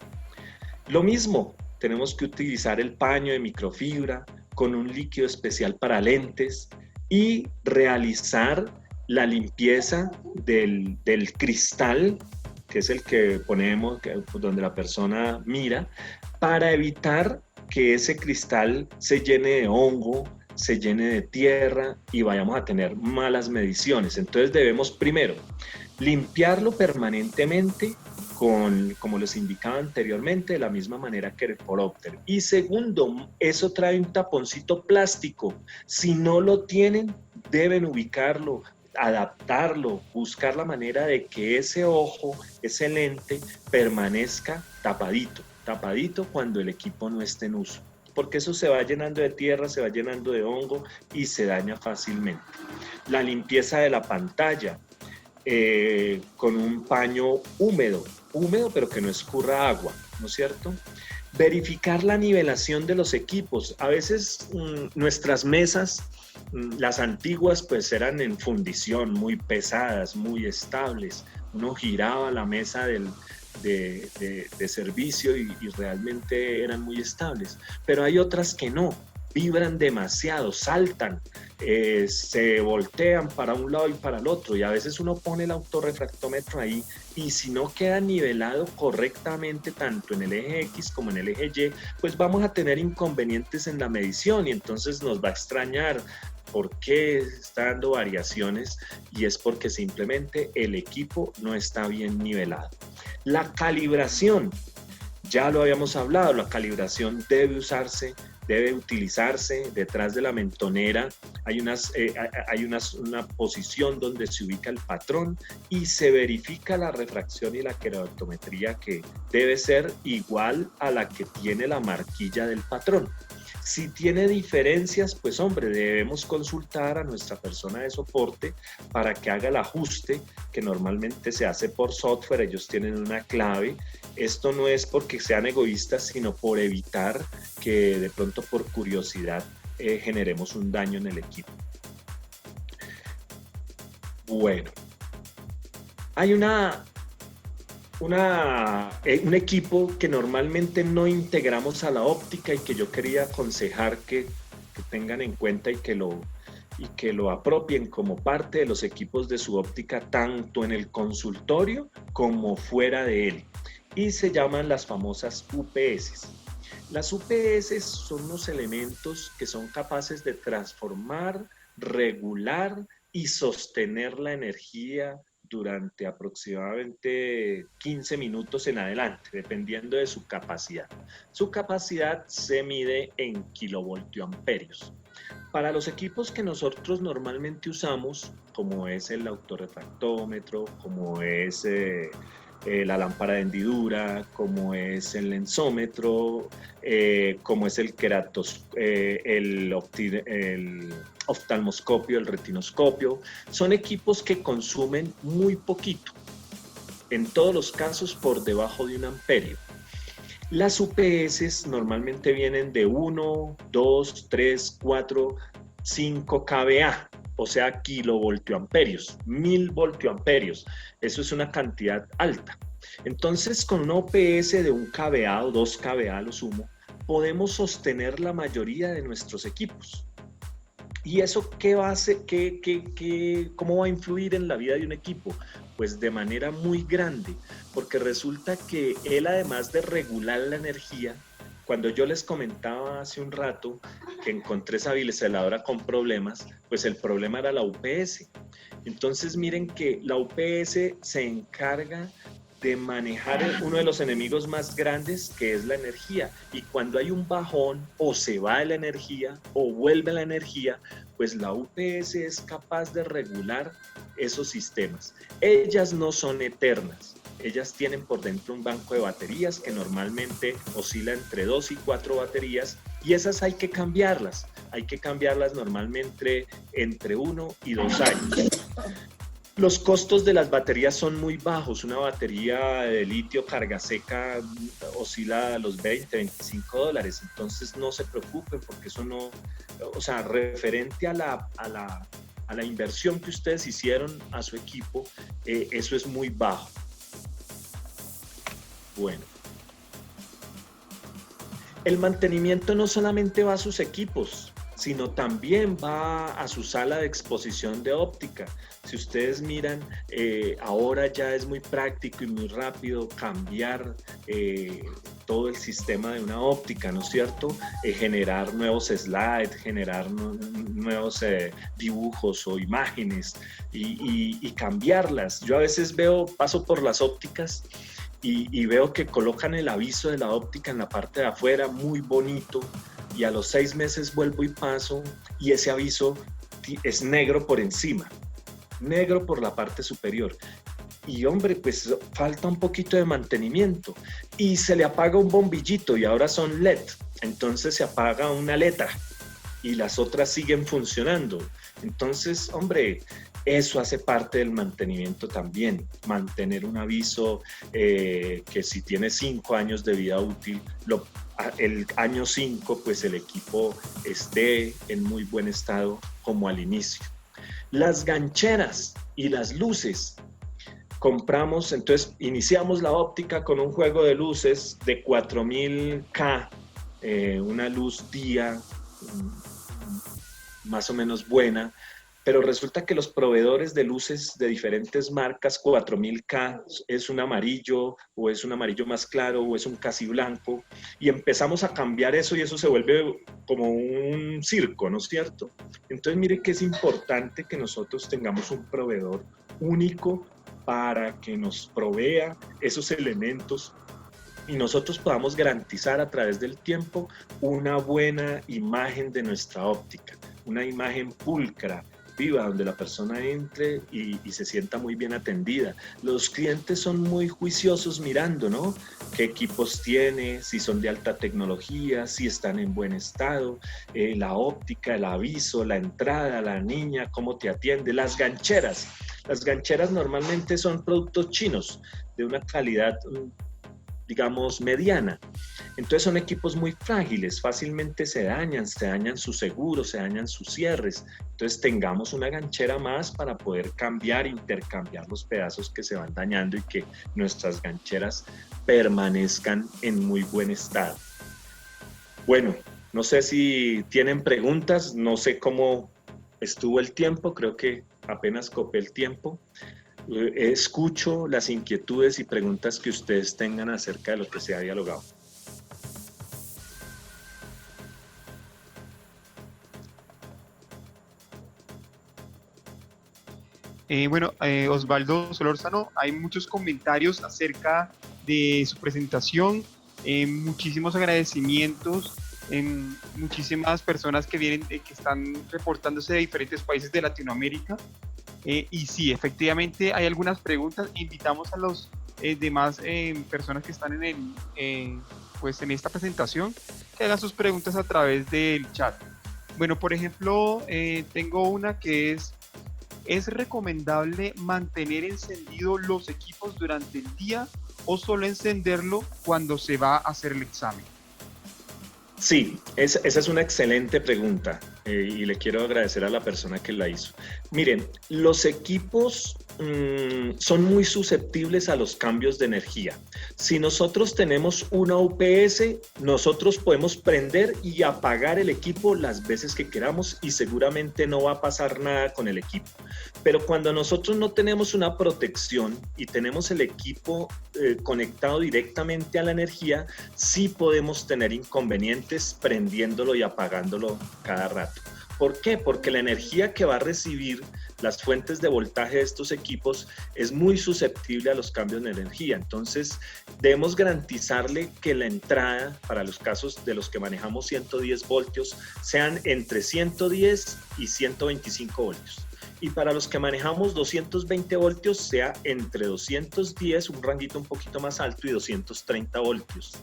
Lo mismo, tenemos que utilizar el paño de microfibra con un líquido especial para lentes y realizar la limpieza del cristal, que es el que ponemos, donde la persona mira, para evitar que ese cristal se llene de hongo, se llene de tierra y vayamos a tener malas mediciones. Entonces debemos primero limpiarlo permanentemente como les indicaba anteriormente, de la misma manera que el poróptero. Y segundo, eso trae un taponcito plástico. Si no lo tienen, deben ubicarlo, adaptarlo, buscar la manera de que ese ojo, ese lente, permanezca tapadito cuando el equipo no esté en uso, porque eso se va llenando de tierra, se va llenando de hongo y se daña fácilmente. La limpieza de la pantalla con un paño húmedo pero que no escurra agua, ¿no es cierto? Verificar la nivelación de los equipos. A veces nuestras mesas, las antiguas, pues eran en fundición, muy pesadas, muy estables. Uno giraba la mesa de servicio y realmente eran muy estables. Pero hay otras que no, vibran demasiado, saltan, se voltean para un lado y para el otro, y a veces uno pone el autorrefractómetro ahí y si no queda nivelado correctamente tanto en el eje X como en el eje Y, pues vamos a tener inconvenientes en la medición y entonces nos va a extrañar por qué está dando variaciones, y es porque simplemente el equipo no está bien nivelado. La calibración, ya lo habíamos hablado, la calibración debe utilizarse detrás de la mentonera. Hay una posición donde se ubica el patrón y se verifica la refracción y la queratometría, que debe ser igual a la que tiene la marquilla del patrón. Si tiene diferencias, pues hombre, debemos consultar a nuestra persona de soporte para que haga el ajuste, que normalmente se hace por software. Ellos tienen una clave. Esto no es porque sean egoístas, sino por evitar que de pronto por curiosidad generemos un daño en el equipo. Bueno, hay un equipo que normalmente no integramos a la óptica y que yo quería aconsejar que tengan en cuenta y que lo apropien como parte de los equipos de su óptica, tanto en el consultorio como fuera de él, y se llaman las famosas UPS. Las UPS son unos elementos que son capaces de transformar, regular y sostener la energía durante aproximadamente 15 minutos en adelante, dependiendo de su capacidad. Su capacidad se mide en kilovoltioamperios. Para los equipos que nosotros normalmente usamos, como es el autorrefractómetro, como es la lámpara de hendidura, como es el lensómetro, como es el oftalmoscopio, el retinoscopio, son equipos que consumen muy poquito, en todos los casos por debajo de 1 amperio. Las UPS normalmente vienen de 1, 2, 3, 4, 5 kVA, o sea, kilovoltioamperios, 1000 voltioamperios. Eso es una cantidad alta. Entonces, con una UPS de 1 kVA o 2 kVA a lo sumo, podemos sostener la mayoría de nuestros equipos. ¿Y eso qué va a hacer? ¿Cómo va a influir en la vida de un equipo? Pues de manera muy grande, porque resulta que él, además de regular la energía, cuando yo les comentaba hace un rato que encontré esa biseladora con problemas, pues el problema era la UPS. Entonces miren que la UPS se encarga de manejar uno de los enemigos más grandes, que es la energía, y cuando hay un bajón o se va la energía o vuelve la energía, pues la UPS es capaz de regular esos sistemas. Ellas no son eternas, ellas tienen por dentro un banco de baterías que normalmente oscila entre 2 y 4 baterías, y esas hay que cambiarlas normalmente entre 1 y 2 años. Los costos de las baterías son muy bajos. Una batería de litio carga seca oscila a los $20-25. Entonces no se preocupen, porque eso no, o sea, referente a la inversión que ustedes hicieron a su equipo, eso es muy bajo. Bueno, el mantenimiento no solamente va a sus equipos. sino también va a su sala de exposición de óptica. Si ustedes miran, ahora ya es muy práctico y muy rápido cambiar todo el sistema de una óptica, ¿no es cierto? Generar nuevos slides, generar nuevos dibujos o imágenes y cambiarlas. Yo a veces paso por las ópticas y veo que colocan el aviso de la óptica en la parte de afuera, muy bonito, y a los 6 meses vuelvo y paso y ese aviso es negro por encima, negro por la parte superior. Y hombre, pues falta un poquito de mantenimiento y se le apaga un bombillito y ahora son LED, entonces se apaga una letra y las otras siguen funcionando. Entonces, hombre, eso hace parte del mantenimiento también, mantener un aviso que si tiene 5 años de vida útil, el año 5, pues el equipo esté en muy buen estado como al inicio. Las gancheras y las luces. Compramos, entonces iniciamos la óptica con un juego de luces de 4000K, una luz día más o menos buena, pero resulta que los proveedores de luces de diferentes marcas, 4000K, es un amarillo o es un amarillo más claro o es un casi blanco, y empezamos a cambiar eso y eso se vuelve como un circo, ¿no es cierto? Entonces mire que es importante que nosotros tengamos un proveedor único para que nos provea esos elementos y nosotros podamos garantizar a través del tiempo una buena imagen de nuestra óptica, una imagen pulcra, viva, donde la persona entre y se sienta muy bien atendida. Los clientes son muy juiciosos mirando, ¿no? ¿Qué equipos tiene? Si son de alta tecnología, si están en buen estado, la óptica, el aviso, la entrada, la niña, cómo te atiende, las gancheras. Las gancheras normalmente son productos chinos de una calidad, digamos, mediana. Entonces son equipos muy frágiles, fácilmente se dañan sus seguros, se dañan sus cierres. Entonces tengamos una ganchera más para poder cambiar, intercambiar los pedazos que se van dañando y que nuestras gancheras permanezcan en muy buen estado. Bueno, no sé si tienen preguntas, no sé cómo estuvo el tiempo, creo que apenas copé el tiempo. Escucho las inquietudes y preguntas que ustedes tengan acerca de lo que se ha dialogado. Osvaldo Solórzano, hay muchos comentarios acerca de su presentación, muchísimos agradecimientos, muchísimas personas que vienen, que están reportándose de diferentes países de Latinoamérica. Y sí, efectivamente hay algunas preguntas. Invitamos a los demás personas que están pues en esta presentación que hagan sus preguntas a través del chat. Bueno, por ejemplo, tengo una que ¿es recomendable mantener encendidos los equipos durante el día o solo encenderlo cuando se va a hacer el examen? Sí, esa es una excelente pregunta y le quiero agradecer a la persona que la hizo. Miren, los equipos son muy susceptibles a los cambios de energía. Si nosotros tenemos una UPS, nosotros podemos prender y apagar el equipo las veces que queramos y seguramente no va a pasar nada con el equipo. Pero cuando nosotros no tenemos una protección y tenemos el equipo conectado directamente a la energía, sí podemos tener inconvenientes prendiéndolo y apagándolo cada rato. ¿Por qué? Porque la energía que va a recibir las fuentes de voltaje de estos equipos es muy susceptible a los cambios de energía. Entonces, debemos garantizarle que la entrada, para los casos de los que manejamos 110 voltios, sean entre 110 y 125 voltios. Y para los que manejamos 220 voltios, sea entre 210, un ranguito un poquito más alto, y 230 voltios.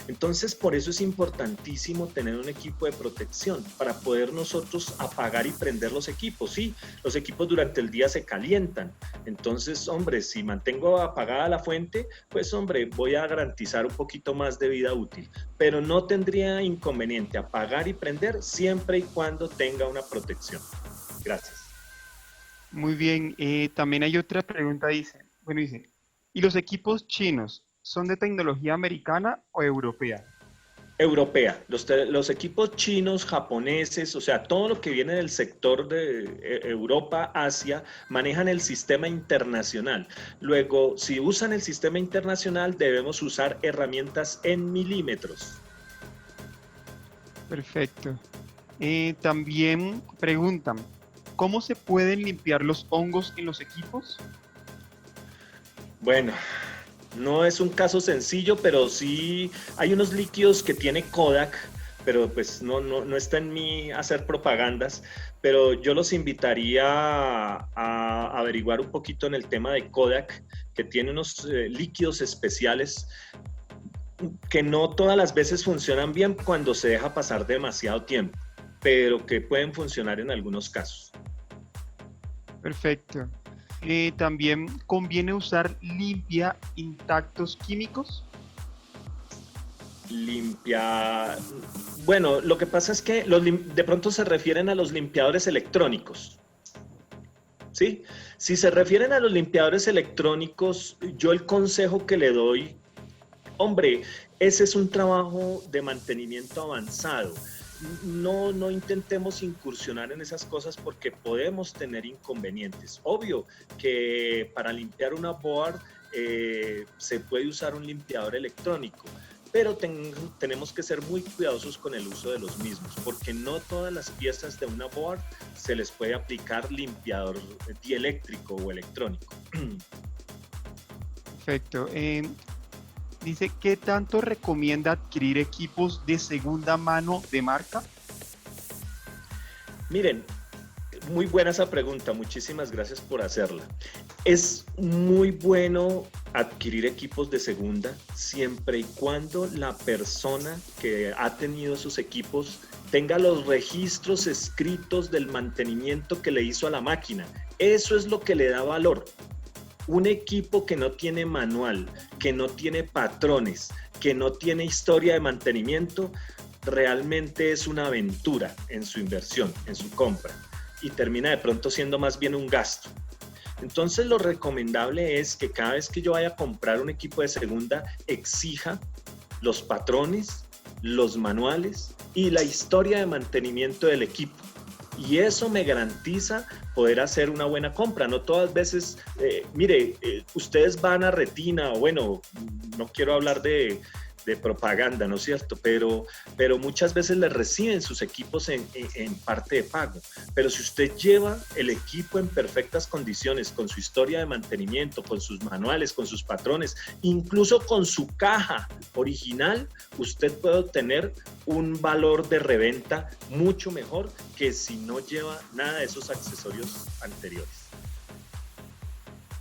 Entonces, por eso es importantísimo tener un equipo de protección para poder nosotros apagar y prender los equipos. Sí, los equipos durante el día se calientan. Entonces, hombre, si mantengo apagada la fuente, pues, hombre, voy a garantizar un poquito más de vida útil. Pero no tendría inconveniente apagar y prender siempre y cuando tenga una protección. Gracias. Muy bien, también hay otra pregunta, dice, ¿y los equipos chinos son de tecnología americana o europea? Europea, los equipos chinos, japoneses, o sea, todo lo que viene del sector de Europa, Asia, manejan el sistema internacional. Luego, si usan el sistema internacional, debemos usar herramientas en milímetros. Perfecto. También preguntan, ¿cómo se pueden limpiar los hongos en los equipos? Bueno, no es un caso sencillo, pero sí hay unos líquidos que tiene Kodak, pero pues no está en mí hacer propagandas, pero yo los invitaría a averiguar un poquito en el tema de Kodak, que tiene unos líquidos especiales que no todas las veces funcionan bien cuando se deja pasar demasiado tiempo, pero que pueden funcionar en algunos casos. Perfecto. También conviene usar limpia intactos químicos. Limpia. Bueno, lo que pasa es que de pronto se refieren a los limpiadores electrónicos. ¿Sí? Si se refieren a los limpiadores electrónicos, yo el consejo que le doy, hombre, ese es un trabajo de mantenimiento avanzado. No intentemos incursionar en esas cosas porque podemos tener inconvenientes. Obvio que para limpiar una board se puede usar un limpiador electrónico, pero tenemos que ser muy cuidadosos con el uso de los mismos, porque no todas las piezas de una board se les puede aplicar limpiador dieléctrico o electrónico. Perfecto. Dice, ¿qué tanto recomienda adquirir equipos de segunda mano de marca? Miren, muy buena esa pregunta, muchísimas gracias por hacerla. Es muy bueno adquirir equipos de segunda siempre y cuando la persona que ha tenido esos equipos tenga los registros escritos del mantenimiento que le hizo a la máquina. Eso es lo que le da valor. Un equipo que no tiene manual, que no tiene patrones, que no tiene historia de mantenimiento, realmente es una aventura en su inversión, en su compra, y termina de pronto siendo más bien un gasto. Entonces lo recomendable es que cada vez que yo vaya a comprar un equipo de segunda, exija los patrones, los manuales y la historia de mantenimiento del equipo. Y eso me garantiza poder hacer una buena compra. No todas veces, ustedes van a Retina, o bueno, no quiero hablar de propaganda, ¿no es cierto? Pero muchas veces les reciben sus equipos en parte de pago. Pero si usted lleva el equipo en perfectas condiciones, con su historia de mantenimiento, con sus manuales, con sus patrones, incluso con su caja original, usted puede obtener un valor de reventa mucho mejor que si no lleva nada de esos accesorios anteriores.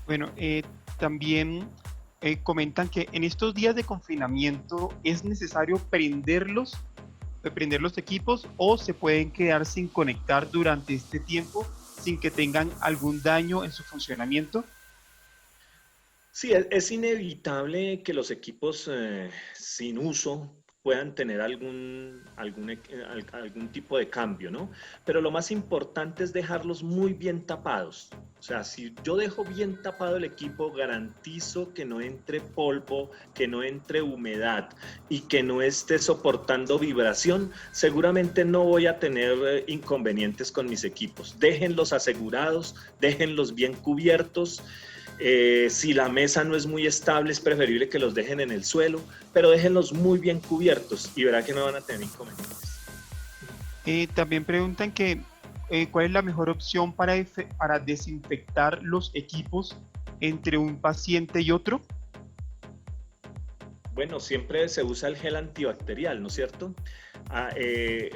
Bueno, también comentan que en estos días de confinamiento es necesario prender los equipos o se pueden quedar sin conectar durante este tiempo sin que tengan algún daño en su funcionamiento. Sí, es inevitable que los equipos sin uso puedan tener algún tipo de cambio, ¿no? Pero lo más importante es dejarlos muy bien tapados. O sea, si yo dejo bien tapado el equipo, garantizo que no entre polvo, que no entre humedad y que no esté soportando vibración. Seguramente no voy a tener inconvenientes con mis equipos. Déjenlos asegurados, déjenlos bien cubiertos. Si la mesa no es muy estable, es preferible que los dejen en el suelo, pero déjenlos muy bien cubiertos y verá que no van a tener inconvenientes. También preguntan que ¿cuál es la mejor opción para desinfectar los equipos entre un paciente y otro? Bueno, siempre se usa el gel antibacterial, ¿no es cierto?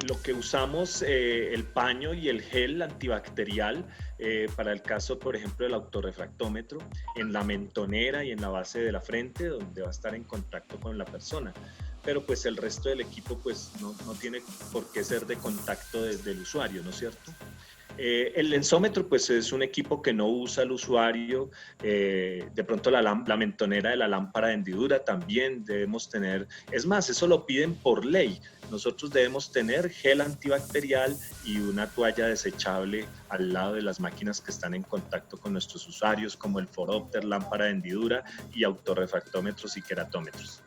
Lo que usamos, el paño y el gel antibacterial, para el caso, por ejemplo, del autorrefractómetro, en la mentonera y en la base de la frente, donde va a estar en contacto con la persona. Pero pues el resto del equipo pues no tiene por qué ser de contacto desde el usuario, ¿no es cierto? El lensómetro pues es un equipo que no usa el usuario. De pronto la mentonera de la lámpara de hendidura también debemos tener. Es más, eso lo piden por ley. Nosotros debemos tener gel antibacterial y una toalla desechable al lado de las máquinas que están en contacto con nuestros usuarios, como el forópter, lámpara de hendidura y autorrefractómetros y queratómetros.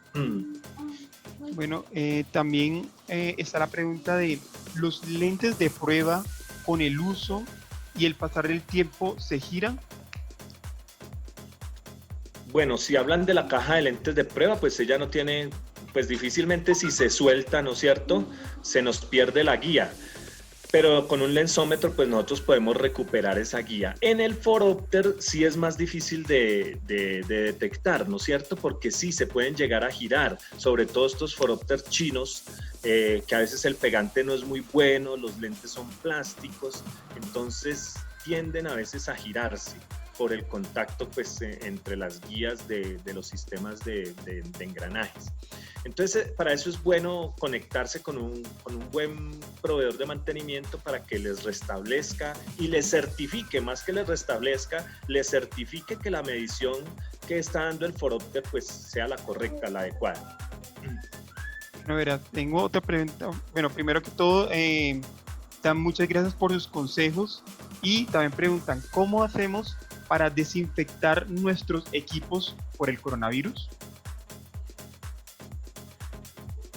Bueno, también está la pregunta de los lentes de prueba con el uso y el pasar del tiempo se giran. Bueno, si hablan de la caja de lentes de prueba, pues ella no tiene, pues difícilmente si se suelta, ¿no es cierto? Se nos pierde la guía. Pero con un lensómetro, pues nosotros podemos recuperar esa guía. En el forópter sí es más difícil de detectar, ¿no es cierto? Porque sí se pueden llegar a girar, sobre todo estos forópteros chinos, que a veces el pegante no es muy bueno, los lentes son plásticos, entonces tienden a veces a girarse por el contacto pues, entre las guías de los sistemas de engranajes. Entonces, para eso es bueno conectarse con un buen proveedor de mantenimiento para que les restablezca y les certifique, más que les restablezca, les certifique que la medición que está dando el forópter pues sea la correcta, la adecuada. Bueno, verás, tengo otra pregunta. Bueno, primero que todo, muchas gracias por sus consejos y también preguntan, ¿cómo hacemos para desinfectar nuestros equipos por el coronavirus?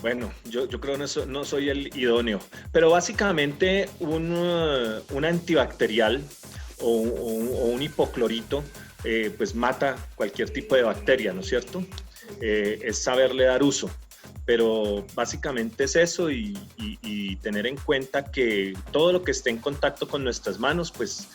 Bueno, yo creo que no soy el idóneo, pero básicamente un antibacterial o un hipoclorito pues mata cualquier tipo de bacteria, ¿no es cierto? Es saberle dar uso, pero básicamente es eso y tener en cuenta que todo lo que esté en contacto con nuestras manos pues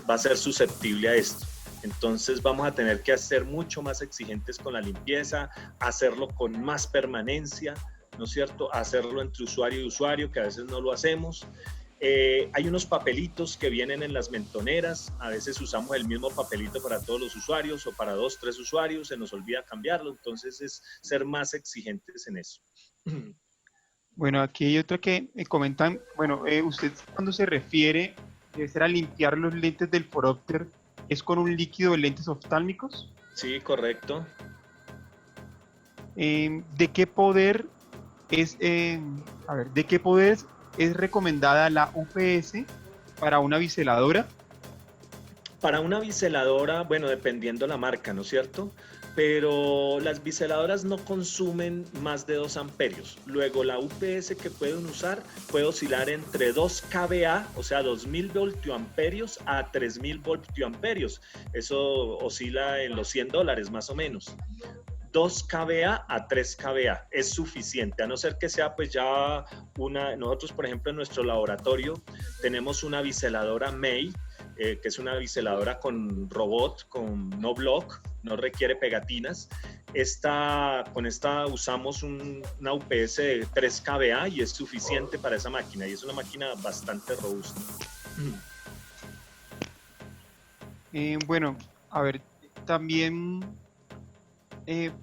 va a ser susceptible a esto. Entonces vamos a tener que ser mucho más exigentes con la limpieza, hacerlo con más permanencia, ¿no es cierto? Hacerlo entre usuario y usuario, que a veces no lo hacemos. Hay unos papelitos que vienen en las mentoneras, a veces usamos el mismo papelito para todos los usuarios o para 2, 3 usuarios, se nos olvida cambiarlo, entonces es ser más exigentes en eso. Bueno, aquí hay otra que me comentan, bueno, usted cuando se refiere debe ser a limpiar los lentes del forópter, ¿es con un líquido de lentes oftálmicos? Sí, correcto. ¿De qué poder ¿de qué poder es recomendada la UPS para una biseladora? Para una biseladora, bueno, dependiendo la marca, ¿no es cierto? Pero las biseladoras no consumen más de 2 amperios. Luego la UPS que pueden usar puede oscilar entre 2 kVA, o sea, 2000 voltioamperios a 3000 voltioamperios. Eso oscila en los $100 más o menos. 2 kVA a 3 kVA es suficiente, a no ser que sea pues ya nosotros por ejemplo en nuestro laboratorio tenemos una biseladora May, que es una biseladora con robot, con no block, no requiere pegatinas. Con esta usamos una UPS de 3 kVA y es suficiente para esa máquina y es una máquina bastante robusta. Bueno, a ver, también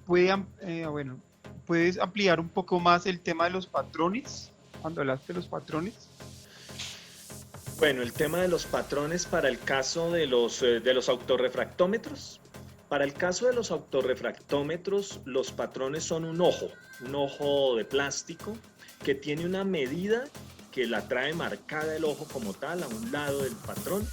¿puedes ampliar un poco más el tema de los patrones? Cuando hablaste de los patrones. Bueno, el tema de los patrones para el caso de los autorrefractómetros. Para el caso de los autorrefractómetros, los patrones son un ojo de plástico que tiene una medida que la trae marcada el ojo como tal a un lado del patrón.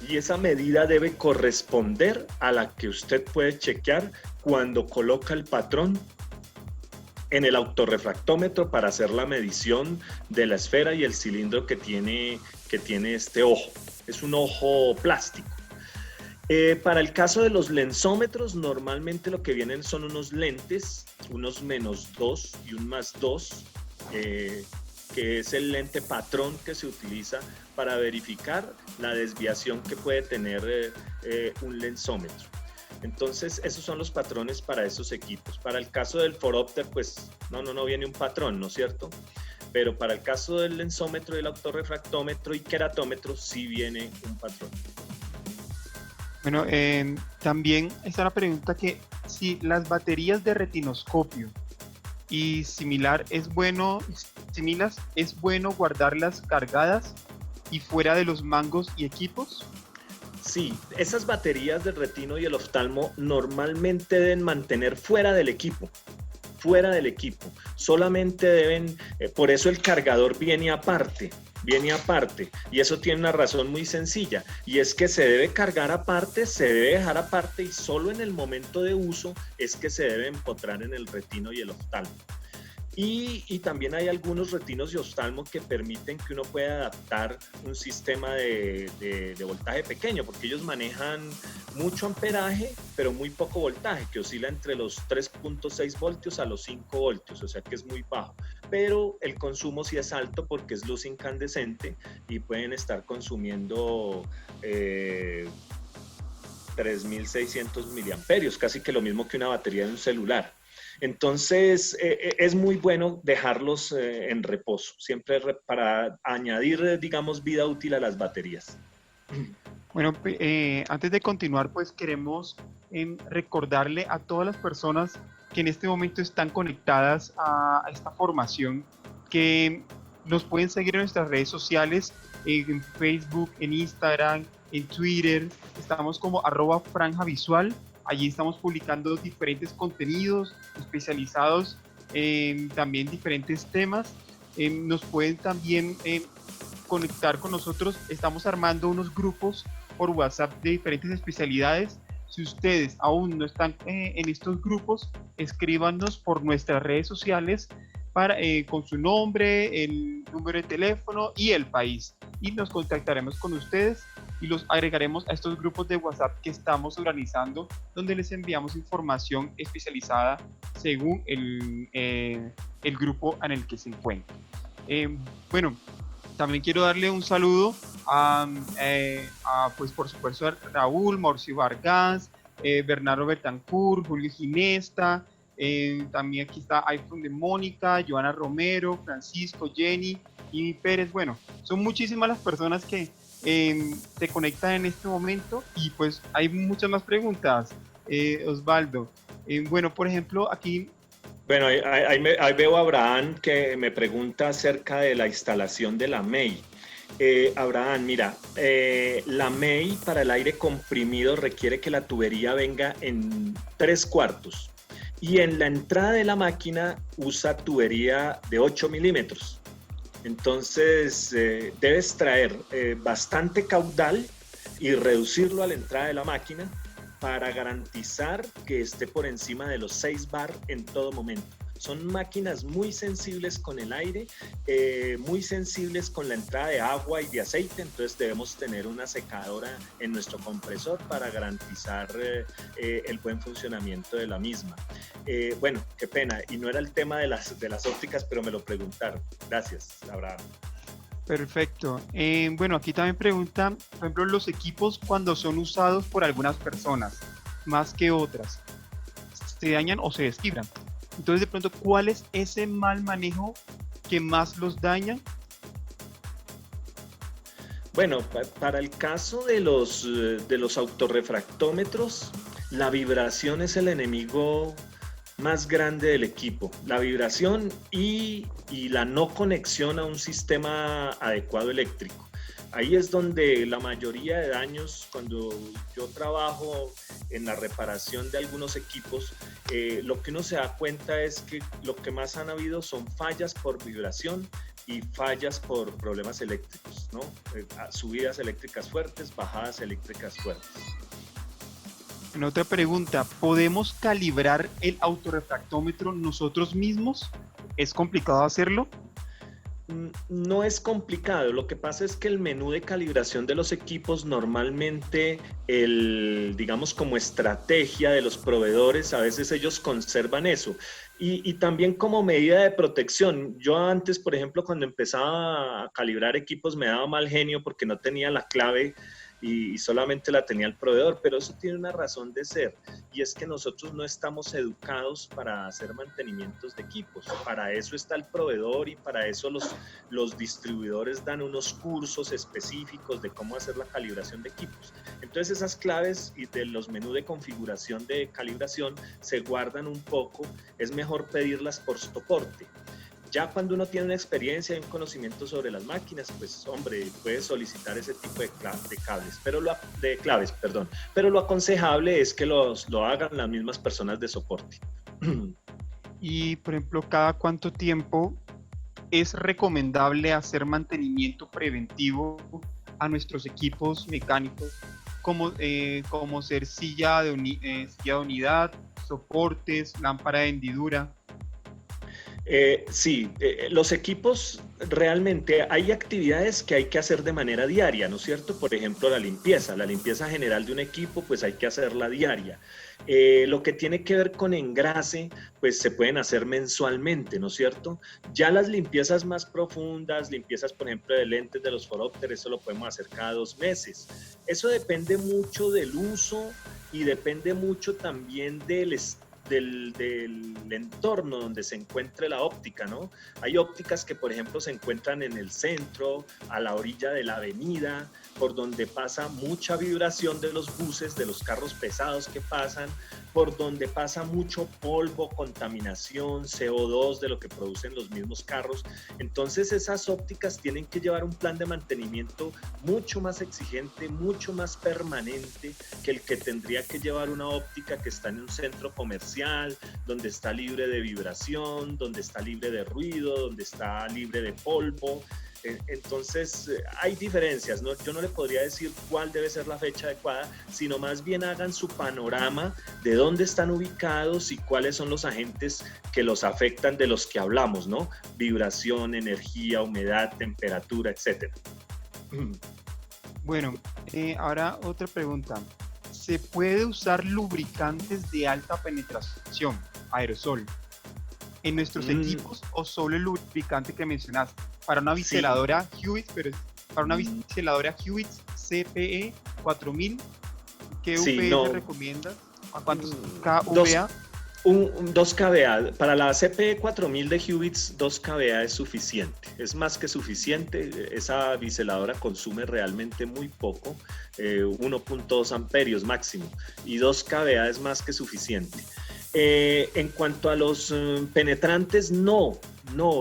Y esa medida debe corresponder a la que usted puede chequear cuando coloca el patrón en el autorrefractómetro para hacer la medición de la esfera y el cilindro que tiene este ojo. Es un ojo plástico. Para el caso de los lensómetros, normalmente lo que vienen son unos lentes, unos -2 y un +2, que es el lente patrón que se utiliza para verificar la desviación que puede tener un lensómetro. Entonces, esos son los patrones para esos equipos. Para el caso del forópter, pues no viene un patrón, ¿no es cierto? Pero para el caso del lensómetro, del autorrefractómetro y queratómetro, sí viene un patrón. Bueno, también está la pregunta que si las baterías de retinoscopio y es bueno guardarlas cargadas y fuera de los mangos y equipos. Sí, esas baterías del retino y el oftalmo normalmente deben mantener fuera del equipo. Solamente deben, por eso el cargador viene aparte, y eso tiene una razón muy sencilla, y es que se debe cargar aparte, se debe dejar aparte, y solo en el momento de uso es que se debe empotrar en el retino y el oftalmo. Y también hay algunos retinos y oftalmo que permiten que uno pueda adaptar un sistema de voltaje pequeño, porque ellos manejan mucho amperaje, pero muy poco voltaje, que oscila entre los 3.6 voltios a los 5 voltios, o sea que es muy bajo. Pero el consumo sí es alto porque es luz incandescente y pueden estar consumiendo 3.600 miliamperios, casi que lo mismo que una batería de un celular. Entonces, es muy bueno dejarlos en reposo, siempre para añadir, digamos, vida útil a las baterías. Bueno, antes de continuar, pues queremos recordarle a todas las personas que en este momento están conectadas a esta formación que nos pueden seguir en nuestras redes sociales, en Facebook, en Instagram, en Twitter. Estamos como @franjavisual. Allí estamos publicando diferentes contenidos especializados en también diferentes temas. Nos pueden también conectar con nosotros. Estamos armando unos grupos por WhatsApp de diferentes especialidades. Si ustedes aún no están en estos grupos, escríbanos por nuestras redes sociales con su nombre, el número de teléfono y el país. Y nos contactaremos con ustedes y los agregaremos a estos grupos de WhatsApp que estamos organizando, donde les enviamos información especializada según el grupo en el que se encuentren. Bueno, también quiero darle un saludo pues por supuesto a Raúl, Mauricio Vargas, Bernardo Betancourt, Julio Ginesta, también aquí está iPhone de Mónica, Joana Romero, Francisco, Jenny, Imi Pérez. Bueno, son muchísimas las personas que se conectan en este momento y pues hay muchas más preguntas, Osvaldo. Bueno, por ejemplo, aquí... Bueno, ahí veo a Abraham que me pregunta acerca de la instalación de la MEI. Abraham, mira, la MEI para el aire comprimido requiere que la tubería venga en 3/4 y en la entrada de la máquina usa tubería de 8 milímetros. Entonces, debes traer bastante caudal y reducirlo a la entrada de la máquina para garantizar que esté por encima de los 6 bar en todo momento. Son máquinas muy sensibles con el aire, muy sensibles con la entrada de agua y de aceite, entonces debemos tener una secadora en nuestro compresor para garantizar el buen funcionamiento de la misma. Bueno, qué pena, y no era el tema de las ópticas, pero me lo preguntaron. Gracias, Abraham. Perfecto. Bueno, aquí también preguntan, por ejemplo, los equipos cuando son usados por algunas personas, más que otras, ¿se dañan o se desquibran? Entonces, de pronto, ¿cuál es ese mal manejo que más los daña? Bueno, para el caso de los autorrefractómetros, la vibración es el enemigo más grande del equipo. La vibración y la no conexión a un sistema adecuado eléctrico. Ahí es donde la mayoría de daños, cuando yo trabajo en la reparación de algunos equipos, lo que uno se da cuenta es que lo que más han habido son fallas por vibración y fallas por problemas eléctricos, ¿no? Subidas eléctricas fuertes, bajadas eléctricas fuertes. En otra pregunta, ¿podemos calibrar el autorrefractómetro nosotros mismos? ¿Es complicado hacerlo? No es complicado, lo que pasa es que el menú de calibración de los equipos normalmente, digamos como estrategia de los proveedores, a veces ellos conservan eso. Y también como medida de protección. Yo antes, por ejemplo, cuando empezaba a calibrar equipos me daba mal genio porque no tenía la clave y solamente la tenía el proveedor, pero eso tiene una razón de ser, y es que nosotros no estamos educados para hacer mantenimientos de equipos. Para eso está el proveedor y para eso los distribuidores dan unos cursos específicos de cómo hacer la calibración de equipos. Entonces esas claves y de los menús de configuración de calibración se guardan un poco, es mejor pedirlas por soporte. Ya cuando uno tiene una experiencia y un conocimiento sobre las máquinas, pues hombre, puede solicitar ese tipo de claves, pero lo aconsejable es que lo hagan las mismas personas de soporte. Y, por ejemplo, ¿cada cuánto tiempo es recomendable hacer mantenimiento preventivo a nuestros equipos mecánicos, como ser silla de unidad, soportes, lámpara de hendidura? Sí, los equipos realmente hay actividades que hay que hacer de manera diaria, ¿no es cierto? Por ejemplo, la limpieza general de un equipo, pues hay que hacerla diaria. Lo que tiene que ver con engrase, pues se pueden hacer mensualmente, ¿no es cierto? Ya las limpiezas más profundas, limpiezas, por ejemplo, de lentes de los forópteros, eso lo podemos hacer cada 2 meses. Eso depende mucho del uso y depende mucho también del entorno donde se encuentre la óptica, ¿no? Hay ópticas que, por ejemplo, se encuentran en el centro, a la orilla de la avenida, por donde pasa mucha vibración de los buses, de los carros pesados que pasan, por donde pasa mucho polvo, contaminación, CO2 de lo que producen los mismos carros. Entonces esas ópticas tienen que llevar un plan de mantenimiento mucho más exigente, mucho más permanente que el que tendría que llevar una óptica que está en un centro comercial, donde está libre de vibración, donde está libre de ruido, donde está libre de polvo. Entonces hay diferencias, ¿no? Yo no le podría decir cuál debe ser la fecha adecuada, sino más bien hagan su panorama de dónde están ubicados y cuáles son los agentes que los afectan de los que hablamos, ¿no? Vibración, energía, humedad, temperatura, etc. Bueno, ahora otra pregunta. ¿Se puede usar lubricantes de alta penetración, aerosol, en nuestros equipos o solo el lubricante que mencionaste? Para una biseladora Hewitt, para una biseladora Hewitt CPE 4000, ¿qué UPS recomiendas? ¿A cuántos kVA? 2 kVA. Para la CPE 4000 de Hewitt, 2 kVA es suficiente. Es más que suficiente. Esa biseladora consume realmente muy poco, 1.2 amperios máximo. Y 2 kVA es más que suficiente. En cuanto a los penetrantes, no,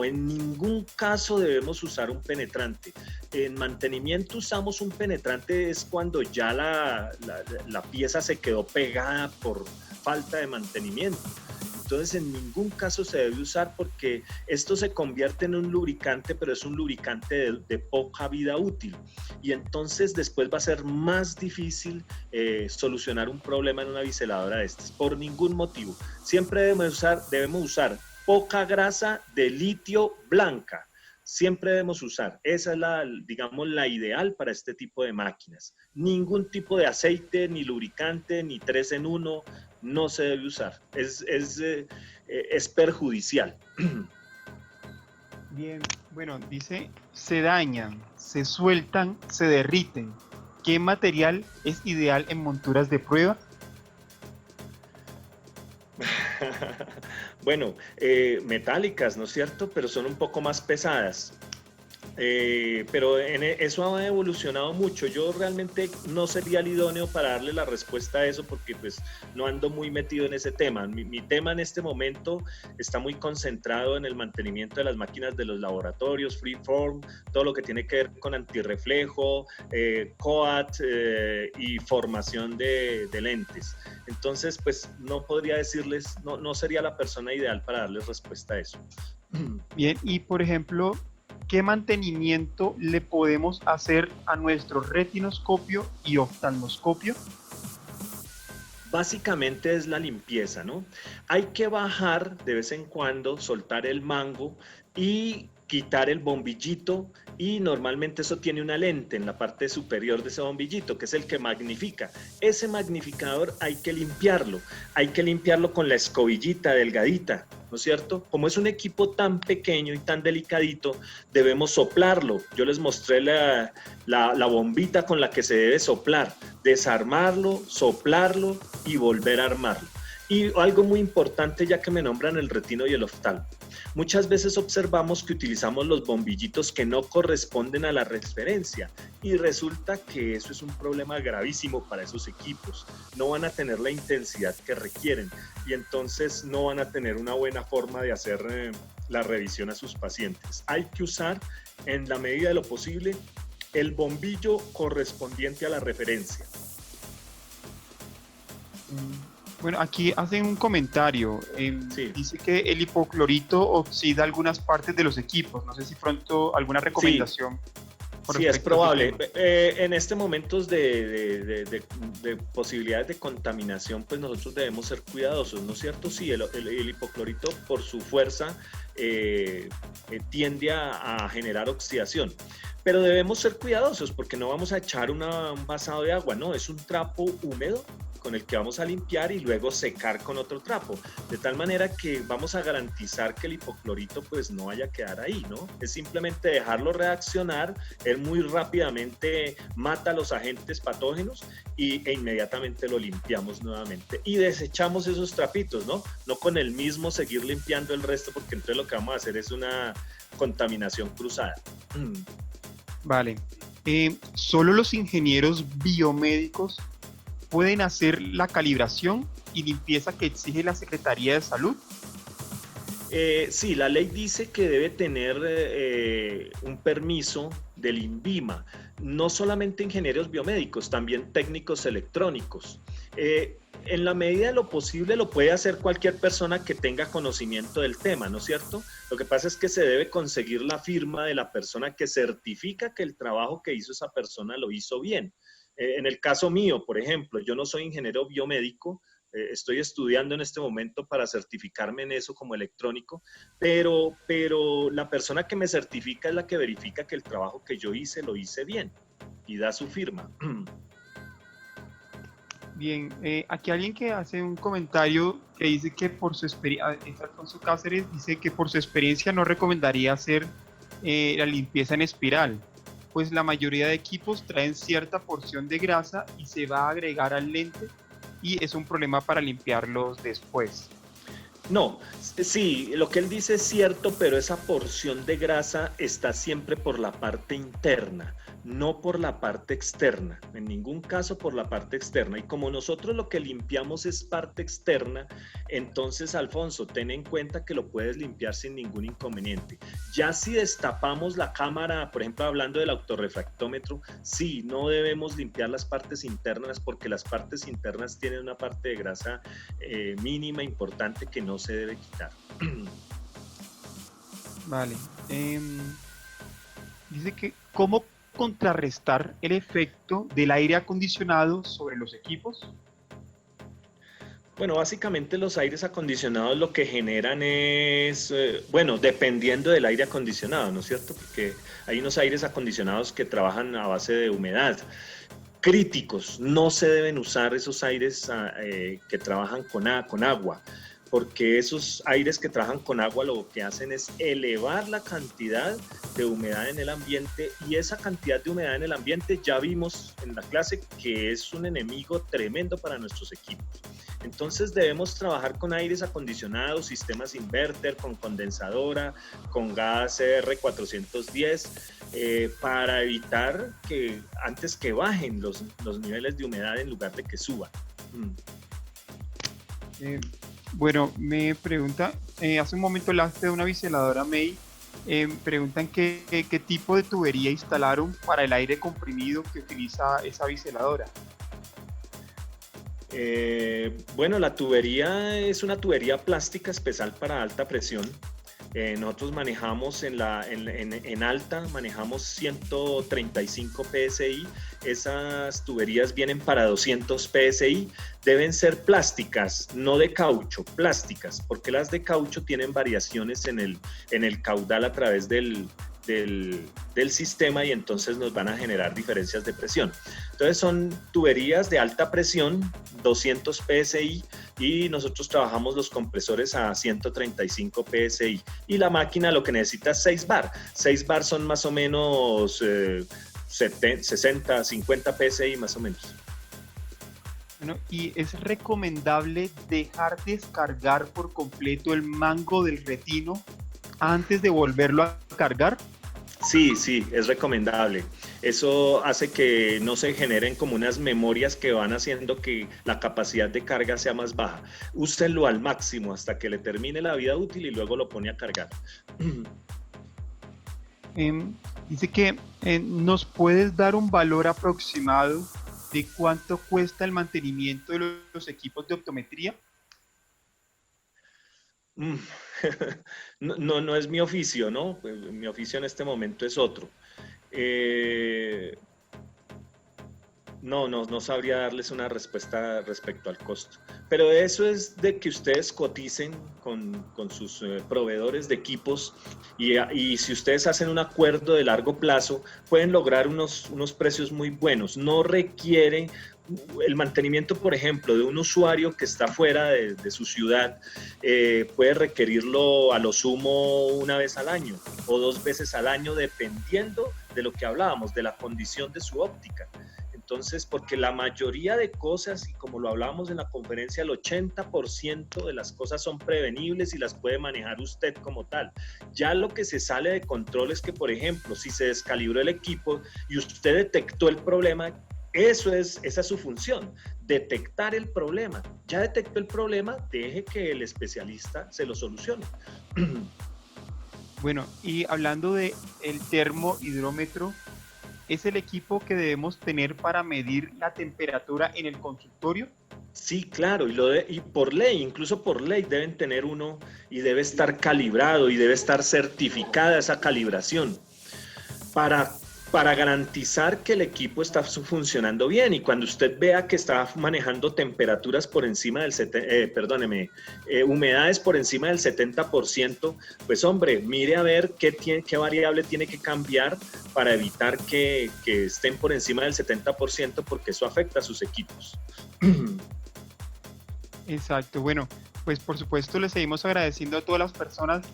en ningún caso debemos usar un penetrante. En mantenimiento usamos un penetrante es cuando ya la pieza se quedó pegada por falta de mantenimiento. Entonces en ningún caso se debe usar porque esto se convierte en un lubricante, pero es un lubricante de poca vida útil. Y entonces después va a ser más difícil solucionar un problema en una biseladora de estas, por ningún motivo. Siempre debemos usar poca grasa de litio blanca. Siempre debemos usar. Esa es digamos, la ideal para este tipo de máquinas. Ningún tipo de aceite, ni lubricante, ni 3 en 1, no se debe usar. Es perjudicial. Bien, bueno, dice, se dañan, se sueltan, se derriten. ¿Qué material es ideal en monturas de prueba? Bueno, metálicas, ¿no es cierto? Pero son un poco más pesadas. Pero eso ha evolucionado mucho. Yo realmente no sería el idóneo para darle la respuesta a eso porque pues no ando muy metido en ese tema. Mi tema en este momento está muy concentrado en el mantenimiento de las máquinas de los laboratorios, freeform, todo lo que tiene que ver con antirreflejo, COAT y formación de lentes. Entonces pues no podría decirles, no sería la persona ideal para darles respuesta a eso. Bien, y por ejemplo, ¿qué mantenimiento le podemos hacer a nuestro retinoscopio y oftalmoscopio? Básicamente es la limpieza, ¿no? Hay que bajar de vez en cuando, soltar el mango y quitar el bombillito, y normalmente eso tiene una lente en la parte superior de ese bombillito, que es el que magnifica. Ese magnificador hay que limpiarlo con la escobillita delgadita, ¿no es cierto? Como es un equipo tan pequeño y tan delicadito, debemos soplarlo. Yo les mostré la bombita con la que se debe soplar, desarmarlo, soplarlo y volver a armarlo. Y algo muy importante, ya que me nombran el retino y el oftalmo. Muchas veces observamos que utilizamos los bombillitos que no corresponden a la referencia y resulta que eso es un problema gravísimo para esos equipos. No van a tener la intensidad que requieren y entonces no van a tener una buena forma de hacer la revisión a sus pacientes. Hay que usar, en la medida de lo posible, el bombillo correspondiente a la referencia. Bueno, aquí hacen un comentario. Sí. Dice que el hipoclorito oxida algunas partes de los equipos. No sé si pronto alguna recomendación. por Sí, es efectos probable. de quema. En este momento de posibilidades de contaminación, pues nosotros debemos ser cuidadosos, ¿no es cierto? Sí, el hipoclorito por su fuerza tiende a generar oxidación, pero debemos ser cuidadosos porque no vamos a echar un vasado de agua, no, es un trapo húmedo con el que vamos a limpiar y luego secar con otro trapo, de tal manera que vamos a garantizar que el hipoclorito pues no vaya a quedar ahí, ¿no? Es simplemente dejarlo reaccionar, él muy rápidamente mata los agentes patógenos e inmediatamente lo limpiamos nuevamente y desechamos esos trapitos, ¿no? No con el mismo seguir limpiando el resto porque entonces lo que vamos a hacer es una contaminación cruzada. Vale. Solo los ingenieros biomédicos pueden hacer la calibración y limpieza que exige la Secretaría de Salud. Sí, la ley dice que debe tener un permiso del INVIMA, no solamente ingenieros biomédicos, también técnicos electrónicos. En la medida de lo posible lo puede hacer cualquier persona que tenga conocimiento del tema, ¿no es cierto? Lo que pasa es que se debe conseguir la firma de la persona que certifica que el trabajo que hizo esa persona lo hizo bien. En el caso mío, por ejemplo, yo no soy ingeniero biomédico, estoy estudiando en este momento para certificarme en eso como electrónico, pero la persona que me certifica es la que verifica que el trabajo que yo hice lo hice bien y da su firma. Bien, aquí alguien que hace un comentario que dice que por su experiencia, Alfonso Cáceres dice que por su experiencia no recomendaría hacer la limpieza en espiral, pues la mayoría de equipos traen cierta porción de grasa y se va a agregar al lente y es un problema para limpiarlos después. No, sí, lo que él dice es cierto, pero esa porción de grasa está siempre por la parte interna, no por la parte externa, en ningún caso por la parte externa. Y como nosotros lo que limpiamos es parte externa, entonces, Alfonso, ten en cuenta que lo puedes limpiar sin ningún inconveniente. Ya si destapamos la cámara, por ejemplo, hablando del autorrefractómetro, sí, no debemos limpiar las partes internas porque las partes internas tienen una parte de grasa mínima, importante, que no se debe quitar. Vale. Dice que cómo contrarrestar el efecto del aire acondicionado sobre los equipos. Bueno, básicamente los aires acondicionados lo que generan es, bueno, dependiendo del aire acondicionado, ¿no es cierto? Porque hay unos aires acondicionados que trabajan a base de humedad. Críticos, no se deben usar esos aires que trabajan con agua, porque esos aires que trabajan con agua lo que hacen es elevar la cantidad de humedad en el ambiente y esa cantidad de humedad en el ambiente ya vimos en la clase que es un enemigo tremendo para nuestros equipos. Entonces debemos trabajar con aires acondicionados, sistemas inverter, con condensadora, con gas R410, para evitar que antes que bajen los niveles de humedad en lugar de que suban. Bueno, me pregunta, hace un momento hablaste de una biseladora May, preguntan qué tipo de tubería instalaron para el aire comprimido que utiliza esa biseladora. Bueno, la tubería es una tubería plástica especial para alta presión. Nosotros manejamos en alta, manejamos 135 PSI. Esas tuberías vienen para 200 PSI. Deben ser plásticas, no de caucho, plásticas, porque las de caucho tienen variaciones en el caudal a través del sistema y entonces nos van a generar diferencias de presión. Entonces son tuberías de alta presión, 200 PSI, y nosotros trabajamos los compresores a 135 PSI. Y la máquina lo que necesita es 6 bar. 6 bar son más o menos 60, 50 PSI más o menos. Bueno, ¿y es recomendable dejar descargar por completo el mango del retino antes de volverlo a cargar? Sí, sí, es recomendable. Eso hace que no se generen como unas memorias que van haciendo que la capacidad de carga sea más baja. Úsenlo al máximo hasta que le termine la vida útil y luego lo pone a cargar. Dice que nos puedes dar un valor aproximado de cuánto cuesta el mantenimiento de los equipos de optometría. No es mi oficio, ¿no? Pues mi oficio en este momento es otro. No sabría darles una respuesta respecto al costo. Pero eso es de que ustedes coticen con sus proveedores de equipos y si ustedes hacen un acuerdo de largo plazo, pueden lograr unos precios muy buenos. No requiere el mantenimiento, por ejemplo, de un usuario que está fuera de su ciudad, puede requerirlo a lo sumo una vez al año o 2 veces al año, dependiendo de lo que hablábamos, de la condición de su óptica. Entonces, porque la mayoría de cosas, y como lo hablábamos en la conferencia, el 80% de las cosas son prevenibles y las puede manejar usted como tal. Ya lo que se sale de control es que, por ejemplo, si se descalibró el equipo y usted detectó el problema, esa es su función, detectar el problema. Ya detectó el problema, deje que el especialista se lo solucione. Bueno, y hablando de el termohidrómetro, ¿es el equipo que debemos tener para medir la temperatura en el consultorio? Sí, claro, y por ley, incluso por ley deben tener uno y debe estar calibrado y debe estar certificada esa calibración para garantizar que el equipo está funcionando bien. Y cuando usted vea que está manejando temperaturas por encima del humedades por encima del 70%, pues hombre, mire a ver qué variable tiene que cambiar para evitar que estén por encima del 70%, porque eso afecta a sus equipos. Exacto, bueno, pues por supuesto les seguimos agradeciendo a todas las personas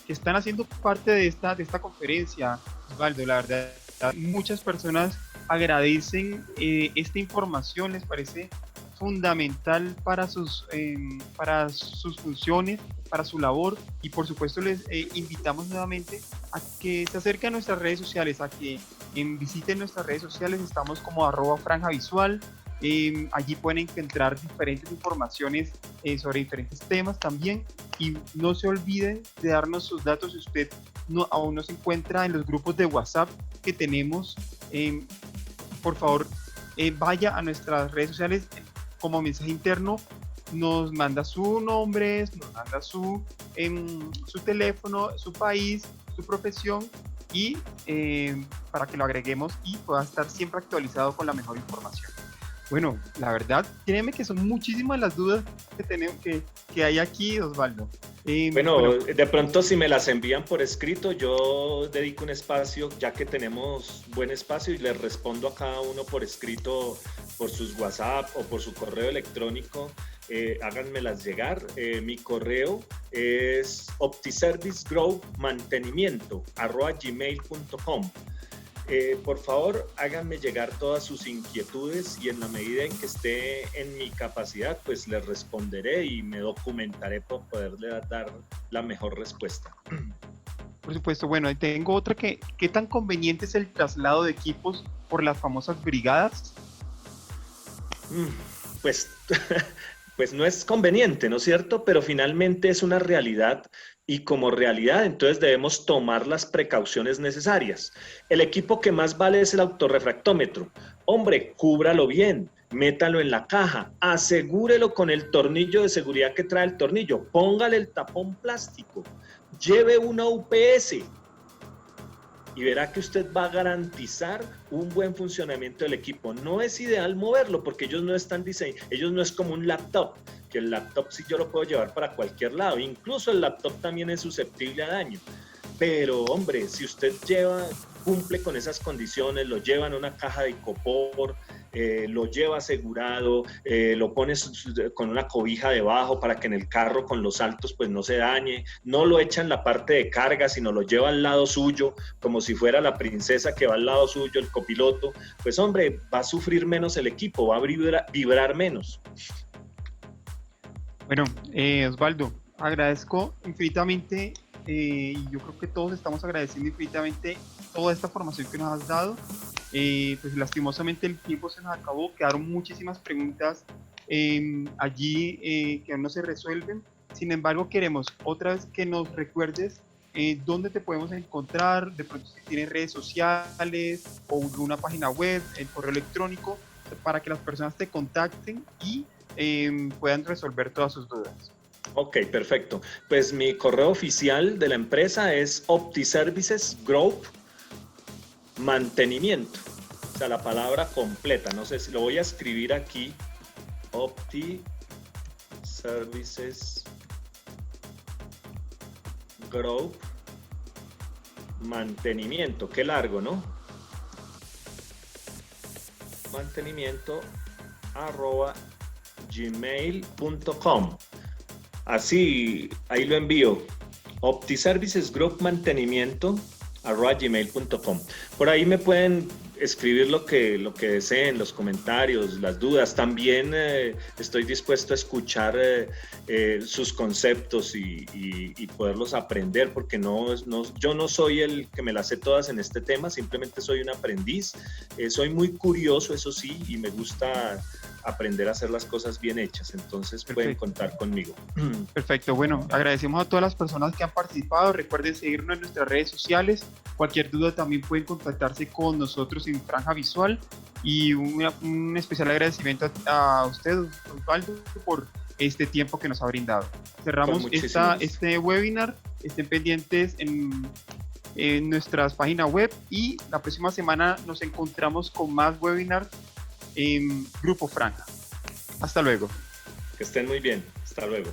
que están haciendo parte de esta conferencia, Osvaldo. La verdad, muchas personas agradecen esta información, les parece fundamental para sus funciones, para su labor, y por supuesto les invitamos nuevamente a que se acerquen a nuestras redes sociales, a que visiten nuestras redes sociales. Estamos como @franjavisual. Allí pueden encontrar diferentes informaciones sobre diferentes temas también, y no se olviden de darnos sus datos si usted aún no se encuentra en los grupos de WhatsApp que tenemos. Por favor, vaya a nuestras redes sociales como mensaje interno, nos manda su nombre, nos manda su teléfono, su país, su profesión, y para que lo agreguemos y pueda estar siempre actualizado con la mejor información. Bueno, la verdad, créeme que son muchísimas las dudas que tenemos, que hay aquí, Osvaldo. Bueno, de pronto si me las envían por escrito, yo dedico un espacio, ya que tenemos buen espacio, y les respondo a cada uno por escrito, por sus WhatsApp o por su correo electrónico. Háganmelas llegar. Mi correo es optiservicegrowmantenimiento@gmail.com. Por favor, háganme llegar todas sus inquietudes, y en la medida en que esté en mi capacidad, pues les responderé y me documentaré para poderle dar la mejor respuesta. Por supuesto. Bueno, tengo otra ¿qué tan conveniente es el traslado de equipos por las famosas brigadas? Pues no es conveniente, ¿no es cierto? Pero finalmente es una realidad, y como realidad entonces debemos tomar las precauciones necesarias. El equipo que más vale es el autorrefractómetro. Hombre, cúbralo bien, métalo en la caja, asegúrelo con el tornillo de seguridad que trae el tornillo, póngale el tapón plástico, lleve una UPS, y verá que usted va a garantizar un buen funcionamiento del equipo. No es ideal moverlo, porque ellos no están diseñados, ellos no es como un laptop, que el laptop sí yo lo puedo llevar para cualquier lado, incluso el laptop también es susceptible a daño. Pero hombre, si usted cumple con esas condiciones, lo lleva en una caja de icopor, lo lleva asegurado, lo pones con una cobija debajo para que en el carro con los saltos pues no se dañe, no lo echa en la parte de carga, sino lo lleva al lado suyo, como si fuera la princesa que va al lado suyo, el copiloto, pues hombre, va a sufrir menos el equipo, va a vibrar menos. Bueno, Osvaldo, agradezco infinitamente, y yo creo que todos estamos agradeciendo infinitamente toda esta formación que nos has dado. Pues lastimosamente el tiempo se nos acabó, quedaron muchísimas preguntas allí que aún no se resuelven. Sin embargo, queremos otra vez que nos recuerdes dónde te podemos encontrar, de pronto si tienes redes sociales o una página web, el correo electrónico, para que las personas te contacten y puedan resolver todas sus dudas. Ok, perfecto. Pues mi correo oficial de la empresa es optiservicesgroup mantenimiento. O sea, la palabra completa. No sé si lo voy a escribir aquí. Opti Services Group Mantenimiento. Qué largo, ¿no? Mantenimiento @gmail.com. Así, ahí lo envío. OptiServices Group Mantenimiento @gmail.com. Por ahí me pueden escribir lo que deseen, los comentarios, las dudas. También estoy dispuesto a escuchar sus conceptos y poderlos aprender, porque yo no soy el que me las sé todas en este tema, simplemente soy un aprendiz. Soy muy curioso, eso sí, y me gusta aprender a hacer las cosas bien hechas. Entonces pueden contar conmigo. Perfecto, bueno, agradecemos a todas las personas que han participado. Recuerden seguirnos en nuestras redes sociales. Cualquier duda también pueden contactarse con nosotros en Franja Visual. Y un especial agradecimiento a usted, Osvaldo, por este tiempo que nos ha brindado. Cerramos este webinar. Estén pendientes en nuestras páginas web, y la próxima semana nos encontramos con más webinars en Grupo Franja. Hasta luego. Que estén muy bien. Hasta luego.